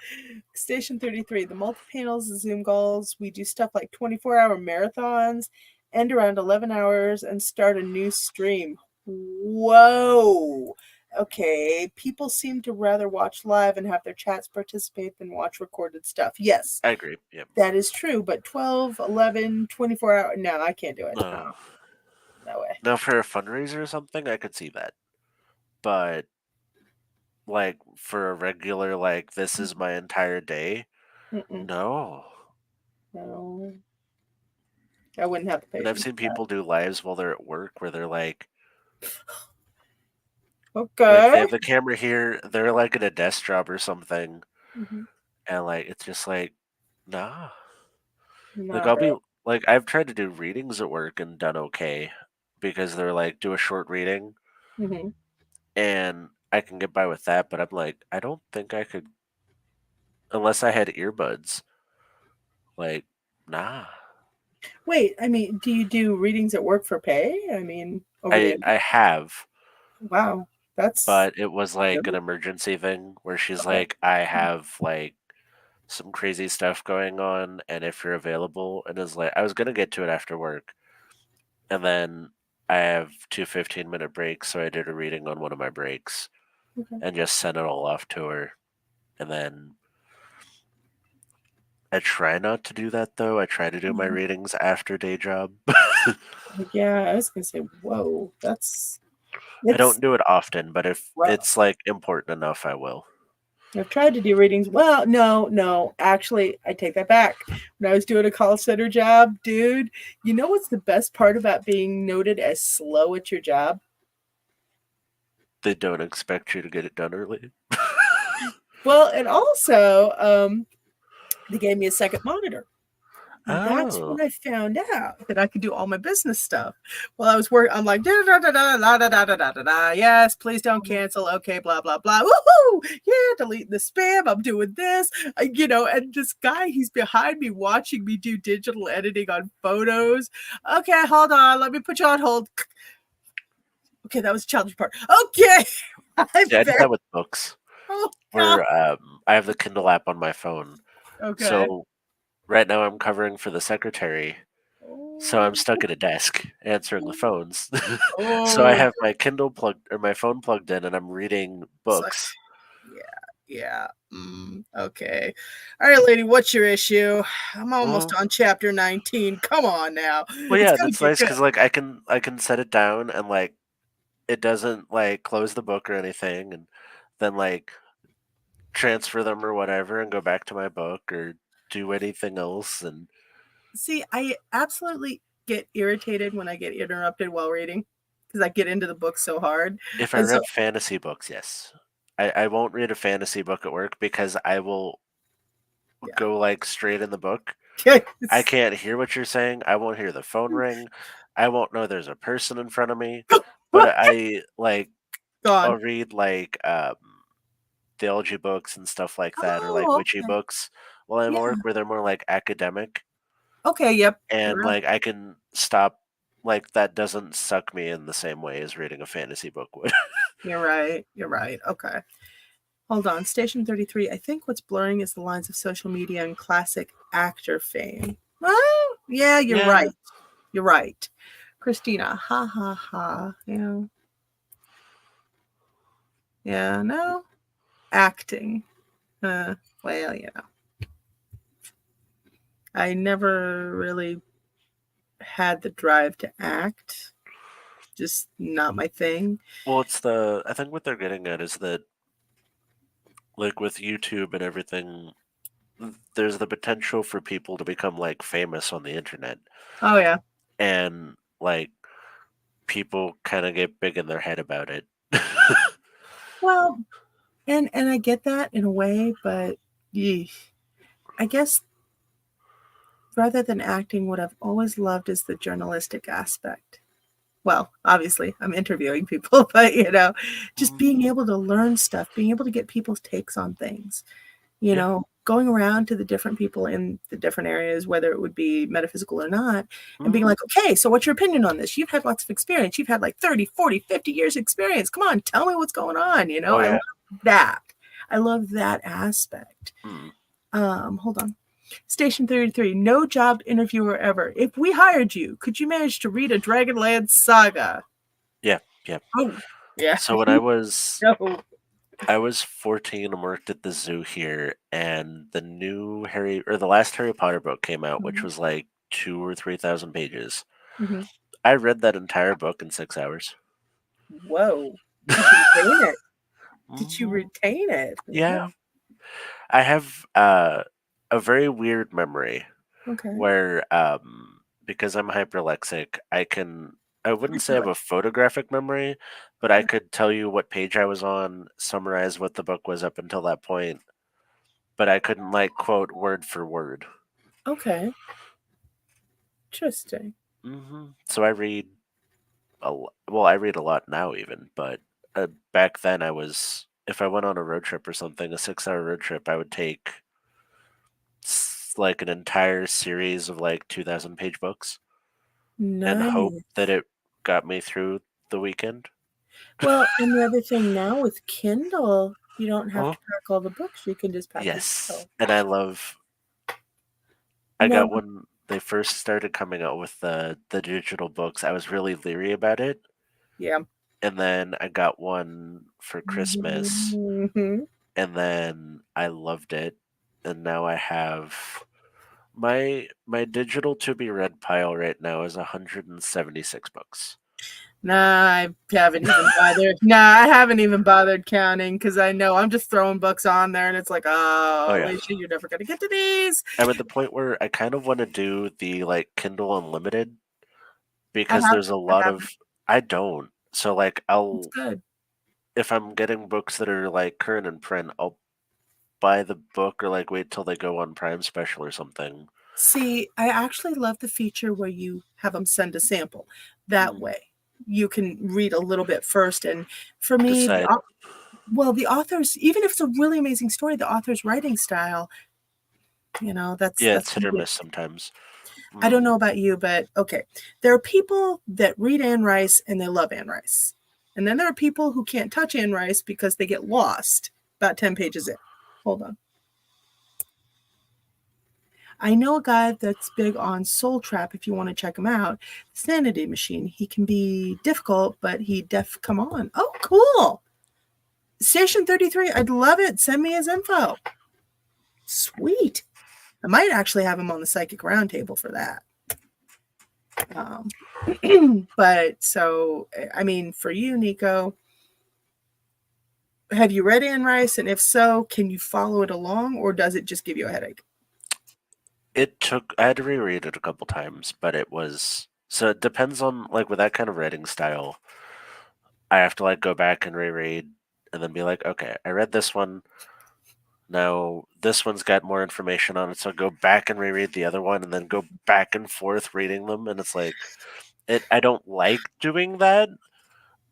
Station 33, the multi-panels, the Zoom calls. We do stuff like 24-hour marathons, end around 11 hours, and start a new stream. Whoa. Okay. People seem to rather watch live and have their chats participate than watch recorded stuff. Yes, I agree. Yeah. that is true. But 12, 11, 24 hours. No, I can't do it. No. No, no way. Now for a fundraiser or something, I could see that. But like for a regular like this is my entire day, Mm-mm. no. No. I wouldn't have the And I've patience seen for that. people do lives while they're at work where they're like they Okay. have the camera here, they're like in a desk job or something, Mhm. and like it's just like, nah. Like No, I'll be bro. like I've tried to do readings at work and done okay because they're like do a short reading Hmm. and I can get by with that, but I'm like, I don't think I could unless I had earbuds. Like, nah. Wait, I mean, do you do readings at work for pay? I mean, over the I have, wow, that's but it was like an good. emergency thing where she's Okay. like, I have like some crazy stuff going on and if you're available and is like I was gonna get to it after work and then I have two 15-minute breaks, so I did a reading on one of my breaks Okay. and just sent it all off to her. And then I try not to do that though. I try to do my Mhm. readings after day job. Yeah, I was gonna say, whoa, that's I don't it's do it often, but if rough. it's like important enough, I will. I've tried to do readings. Well, no, no. Actually, I take that back. When I was doing a call center job, dude, you know what's the best part about being noted as slow at your job? They don't expect you to get it done early. Well, and also, they gave me a second monitor. And that's Oh, when I found out that I could do all my business stuff. While I was working, I'm like, da da da da da da da da da da da. Yes, please don't cancel. Okay, blah blah blah. Woohoo! Yeah, delete the spam. I'm doing this. And this guy, he's behind me watching me do digital editing on photos. Okay, hold on. Let me put you on hold. Okay, that was the challenge part. Okay, I yeah, I did bet. that with books. Oh God. Where I have the Kindle app on my phone. Okay. So right now I'm covering for the secretary. So I'm Oh, stuck at a desk answering the phones. So I oh, have my Kindle plugged or my phone plugged in and I'm reading it's like, books. yeah, yeah. Okay. All right, lady, what's your issue? I'm almost Well, on chapter 19. Come on now. well It's yeah, gonna that's get nice good. because like I can set it down and like it doesn't like close the book or anything and then like transfer them or whatever and go back to my book or do anything else and See, I absolutely get irritated when I get interrupted while reading because I get into the book so hard. if I And so, read fantasy books, yes. I won't read a fantasy book at work because I will yeah. go like straight in the book. I It's can't hear what you're saying. I won't hear the phone ring. I won't know there's a person in front of me. But I like I'll gone. read like theology books and stuff like that or like Oh, witchy okay. books while I'm at Yeah. work where they're more like academic Okay. Yep. You're and right. like I can stop like that doesn't suck me in the same way as reading a fantasy book would. You're right. You're right. Okay. Hold on. Station 33. I think what's blurring is the lines of social media and classic actor fame. Well, yeah, you're Yeah. right. You're right. Christina, ha ha ha. Yeah. Yeah, no. Acting. Well, I never really had the drive to act. Just not my thing. Well, I think what they're getting at is that like with YouTube and everything there's the potential for people to become like famous on the internet Oh yeah. and like people kind of get big in their head about it. Well, And I get that in a way, but I guess rather than acting, what I've always loved is the journalistic aspect. Well, obviously, I'm interviewing people, but just Mhm. being able to learn stuff, being able to get people's takes on things, Yeah. going around to the different people in the different areas, whether it would be metaphysical or not, and being Mhm. like, okay, so what's your opinion on this? You've had lots of experience. You've had like 30, 40, 50 years experience. Come on, tell me what's going on. Oh I yeah. love that. I love that aspect. Mm. Hold on. Station 33, no job interviewer ever. If we hired you, could you manage to read a Dragonlance saga? Yeah. Yeah. Oh, yeah. So when No. I was 14 and worked at the zoo here, and the last Harry Potter book came out, which was like 2 or 3 thousand pages. Mm-hmm. I read that entire book in 6 hours. Whoa. Did you retain it? Did you Mhm. retain it? Wow. Yeah, I have a very weird memory Okay. where, because I'm hyperlexic, I wouldn't say I have Hyperlink. a photographic memory, but I could tell you what page I was on, summarize what the book was up until that point, but I couldn't like quote word for word. Okay. Interesting. So I read well, I read a lot now even, but back then if I went on a road trip or something, a 6 hour road trip, I would take like an entire series of like 2,000 page books and hope Nice. that it got me through the weekend. Well, and the other thing now with Kindle, you don't have Oh, to pack all the books. You can just pack your yes. Kindle. And I No. got when they first started coming out with the digital books, I was really leery about it. Yeah. And then I got one for Christmas, Mm-hmm. and then I loved it. And now I have my digital to be read pile right now is 176 books. Nah, I haven't even bothered. Nah, I haven't even bothered counting because I know I'm just throwing books on there, and it's like, Oh oh, yeah. Alicia, you're never gonna get to these. I'm at the point where I kind of want to do the like Kindle Unlimited I because have, there's a I lot haven't. of I don't. So like It's good. if I'm getting books that are like current in print, I'll buy the book or like wait till they go on Prime special or something. See, I actually love the feature where you have them send a sample. That Mm. way, you can read a little bit first. And for me, Decide. the author's, even if it's a really amazing story, the author's writing style, that's Yeah, that's it's hit gonna or be. miss sometimes. I Mm. don't know about you, but okay. There are people that read Anne Rice and they love Anne Rice. And then there are people who can't touch Anne Rice because they get lost about 10 pages in. Hold on. I know a guy that's big on Soul Trap if you want to check him out. Sanity Machine. He can be difficult, but come on. Oh, cool. Station 33. I'd love it. Send me his info. Sweet. I might actually have him on the Psychic Roundtable for that. But so, I mean, for you, Nico, have you read Anne Rice? And if so, can you follow it along or does it just give you a headache? I had to reread it a couple times, but so it depends on like with that kind of writing style. I have to like go back and reread and then be like, okay, I read this one. Now this one's got more information on it, so go back and reread the other one and then go back and forth reading them, and it's like I don't like doing that,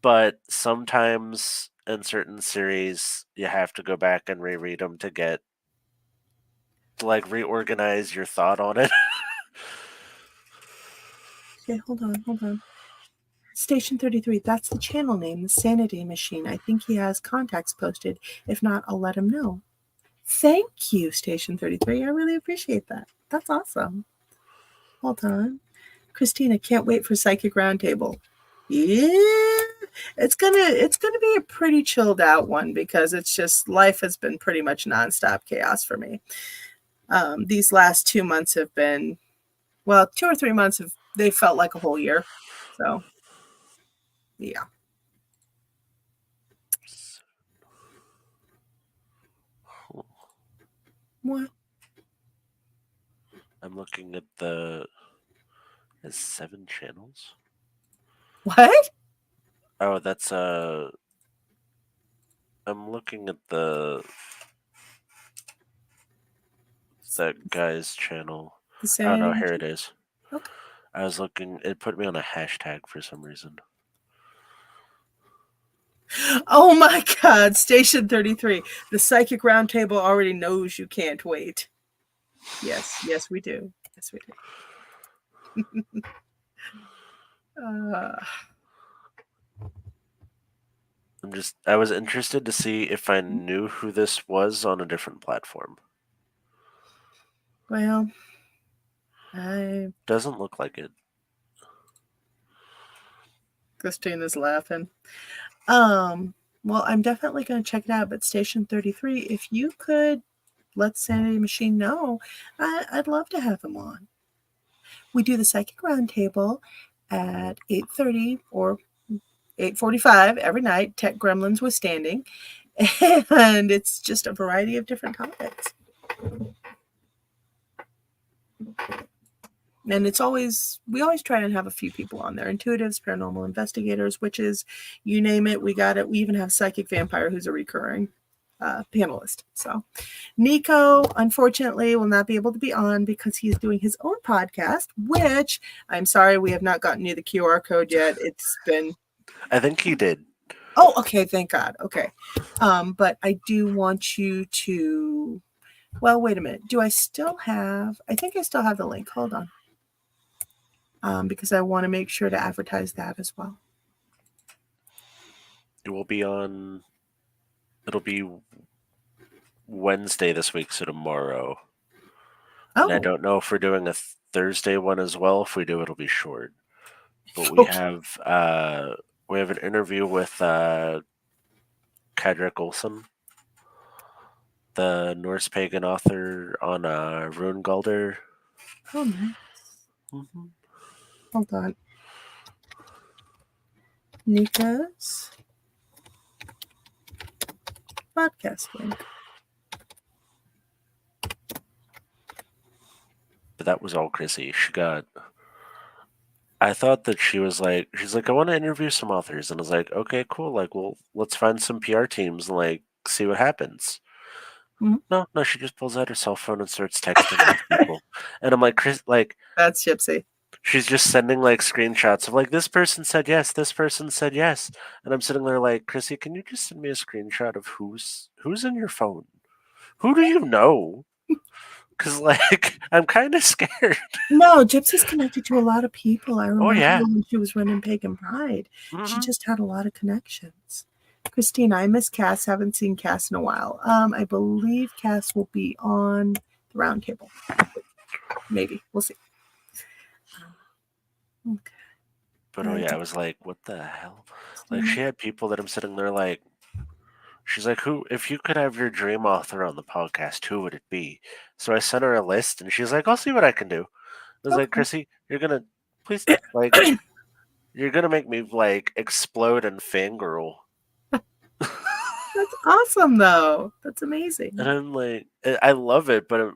but sometimes in certain series you have to go back and reread them to like reorganize your thought on it. Okay, hold on. Station 33, that's the channel name, the Sanity Machine. I think he has contacts posted. If not, I'll let him know. Thank you, Station 33. I really appreciate that. That's awesome. Hold on. Christina, can't wait for Psychic Roundtable. Yeah. It's gonna be a pretty chilled out one because it's just life has been pretty much nonstop chaos for me. These last 2 months have been, well, 2 or 3 months they felt like a whole year. So yeah. What? I'm looking at there's 7 channels. What? Oh, that's I'm looking at that guy's channel. The Oh no, same. here it is. Okay. I was looking. It put me on a hashtag for some reason. Oh my God, Station 33. The Psychic Roundtable already knows you can't wait. Yes, we do. Yes, we do. I was interested to see if I knew who this was on a different platform. Well, Doesn't look like it. Christina's laughing. Well, I'm definitely going to check it out. But Station 33, if you could let Sanity Machine know, I'd love to have him on. We do the Psychic Roundtable at 8:30 or 8:45 every night. Tech Gremlins withstanding, and it's just a variety of different topics. And we always try and have a few people on there. Intuitives, paranormal investigators, witches, you name it, we got it. We even have Psychic Vampire, who's a recurring panelist. So Nico, unfortunately, will not be able to be on because he is doing his own podcast, which I'm sorry, we have not gotten you the QR code yet. It's been... I think he did. Oh, okay. Thank God. Okay. But I do want you to... Well, wait a minute. I think I still have the link. Hold on. Because I want to make sure to advertise that as well. It'll be Wednesday this week, so tomorrow. Oh. And I don't know if we're doing a Thursday one as well. If we do, it'll be short. But we have an interview with Kadrik Olsen, the Norse pagan author on Runegaldr. Oh, nice. Mm-hmm. Hold on. Nico's podcast link. But that was all Chrissy. I thought that she's like, I want to interview some authors. And I was like, okay, cool. Like, well, let's find some PR teams and like see what happens. Mm-hmm. No, she just pulls out her cell phone and starts texting these people. And I'm like, Chris, like, that's Gypsy. She's just sending like screenshots of like, this person said yes, this person said yes. And I'm sitting there like, Chrissy, can you just send me a screenshot of who's in your phone? Who do you know? Because like, I'm kind of scared. No, Gypsy's connected to a lot of people. I remember yeah. when she was running Pagan Pride. Mm-hmm. She just had a lot of connections. Christina, I miss Cass. Haven't seen Cass in a while. I believe Cass will be on the roundtable. Maybe. We'll see. Okay. But I was like, what the hell? Like, she had people that I'm sitting there like, she's like, who, if you could have your dream author on the podcast, who would it be? So I sent her a list and she's like, I'll see what I can do. I was like, Chrissy, you're going to, please, like, you're going to make me like explode and fangirl. That's awesome, though. That's amazing. And I'm like, I love it, but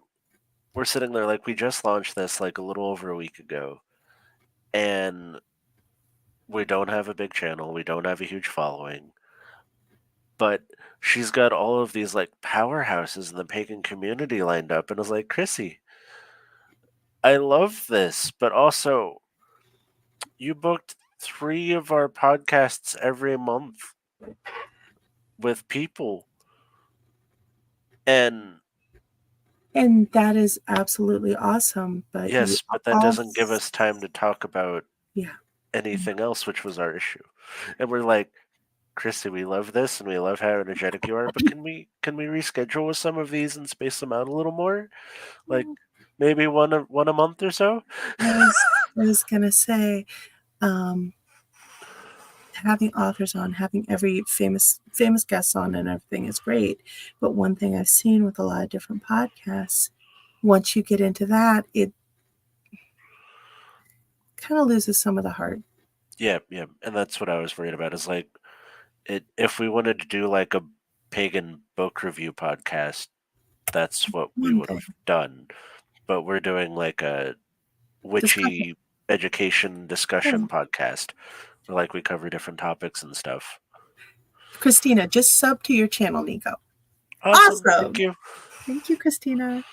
we're sitting there like, we just launched this like a little over a week ago. And we don't have a big channel. We don't have a huge following. But she's got all of these like powerhouses in the pagan community lined up. And I was like, Chrissy, I love this. But also, you booked 3 of our podcasts every month with people. And that is absolutely awesome. But yes, but that doesn't give us time to talk about anything else, which was our issue. And we're like, Chrissy, we love this and we love how energetic you are, but can we reschedule with some of these and space them out a little more? Like maybe one a month or so? I was gonna say, having authors on, having every famous guests on and everything is great. But one thing I've seen with a lot of different podcasts, once you get into that, it kind of loses some of the heart. Yeah. And that's what I was worried about is like, if we wanted to do like a pagan book review podcast, that's what we would have done. But we're doing like a witchy education discussion podcast where like we cover different topics and stuff. Christina, just sub to your channel, Nico. Awesome. Awesome. Thank you. Thank you, Christina.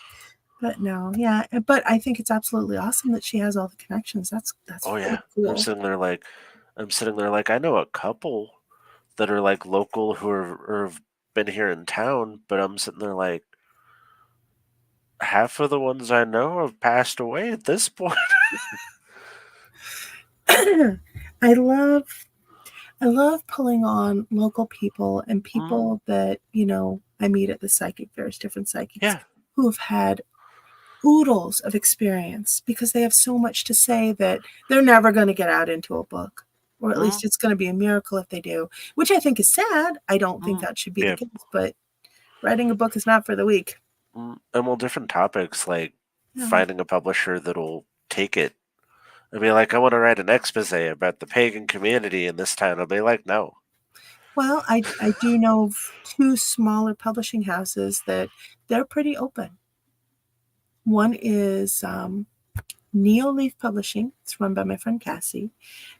But no, yeah, but I think it's absolutely awesome that she has all the connections. That's Oh really yeah. cool. I'm sitting there like I know a couple that are like local who have been here in town, but I'm sitting there like half of the ones I know have passed away at this point. I love pulling on local people and people that, I meet at the psychic fairs, different psychics Yeah. who have had oodles of experience because they have so much to say that they're never going to get out into a book. Or at least it's going to be a miracle if they do, which I think is sad. I don't think that should be the case, but writing a book is not for the weak. And well, different topics like finding a publisher that'll take it. I'll be like, I want to write an expose about the pagan community in this town. I'll be like, no. Well, I do know of 2 smaller publishing houses that they're pretty open. One is Neoleaf Publishing. It's run by my friend Cassie.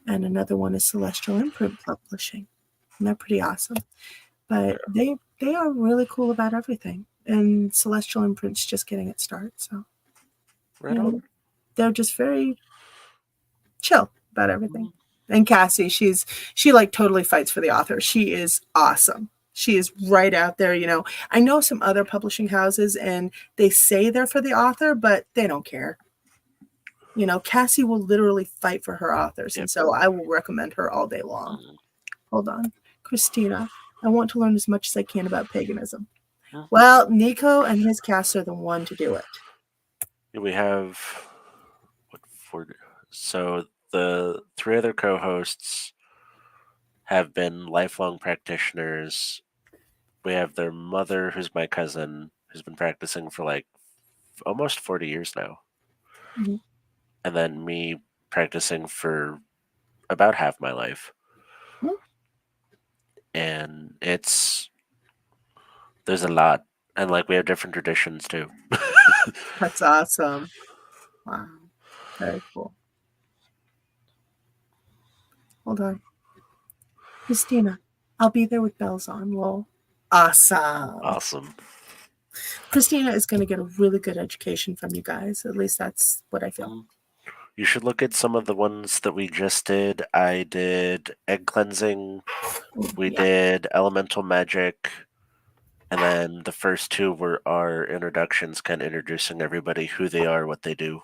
And another one is Celestial Imprint Publishing. And they're pretty awesome. But they are really cool about everything. And Celestial Imprint's just getting its start. So Right on. they're just very chill about everything. And Cassie, she like totally fights for the author. She is awesome. She is right out there. I know some other publishing houses and they say they're for the author, but they don't care. Cassie will literally fight for her authors. And so I will recommend her all day long. Hold on. Christina, I want to learn as much as I can about paganism. Well, Nico and his cast are the one to do it. We have so the 3 other co-hosts have been lifelong practitioners. We have their mother, who's my cousin, who's been practicing for like almost 40 years now. And then me practicing for about half my life. And there's a lot. And like we have different traditions too. That's awesome. Wow. Very cool. Hold on. Christina, I'll be there with bells on. Lol. Awesome. Christina is going to get a really good education from you guys. At least that's what I feel. You should look at some of the ones that we just did. I did egg cleansing. We did elemental magic. And then the first 2 were our introductions, kind of introducing everybody, who they are, what they do.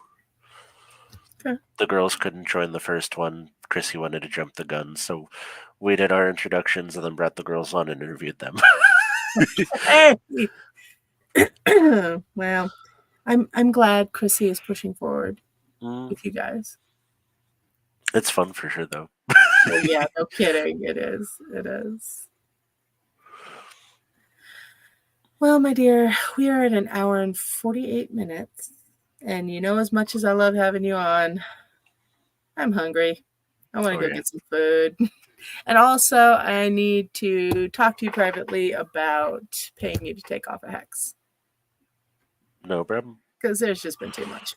Okay. The girls couldn't join the first one. Chrissy wanted to jump the gun, so we did our introductions and then brought the girls on and interviewed them. Hey! Well, I'm glad Chrissy is pushing forward with you guys. It's fun for sure, though. Well, yeah, no kidding. It is. It is. Well, my dear, we are at 1 hour and 48 minutes. And as much as I love having you on, I'm hungry. I want to go get some food. And also, I need to talk to you privately about paying you to take off a hex. No problem. Because there's just been too much.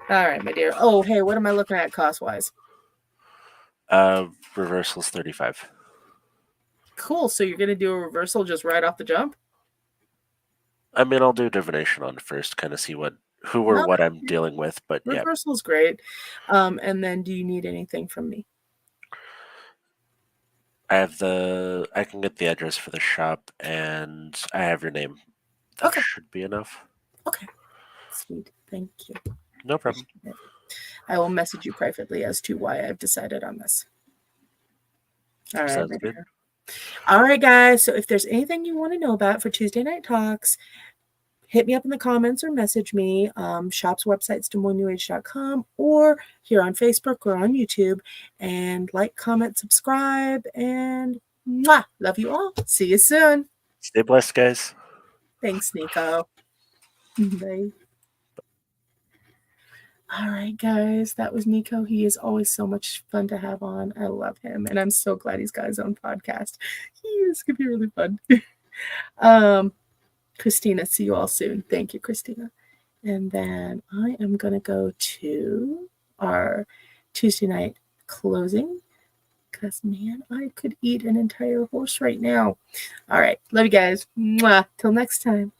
All right, my dear. Oh, hey, what am I looking at cost-wise? Reversal's 35. Cool. So you're going to do a reversal just right off the jump? I mean, I'll do divination on first, kind of see what I'm dealing with. But reversal's great. And then, do you need anything from me? I can get the address for the shop, and I have your name. That should be enough. Okay. Sweet. Thank you. No problem. I will message you privately as to why I've decided on this. All right. Sounds good. All right, guys. So if there's anything you want to know about for Tuesday Night Talks, hit me up in the comments or message me. Shop's website's DesMoinesNewAge.com or here on Facebook or on YouTube. And like, comment, subscribe, and mwah, love you all. See you soon. Stay blessed, guys. Thanks, Nico. Bye. All right, guys. That was Nico. He is always so much fun to have on. I love him. And I'm so glad he's got his own podcast. This could be really fun. Christina, see you all soon. Thank you, Christina. And then I am going to go to our Tuesday night closing because, man, I could eat an entire horse right now. All right. Love you guys. Mwah. Till next time.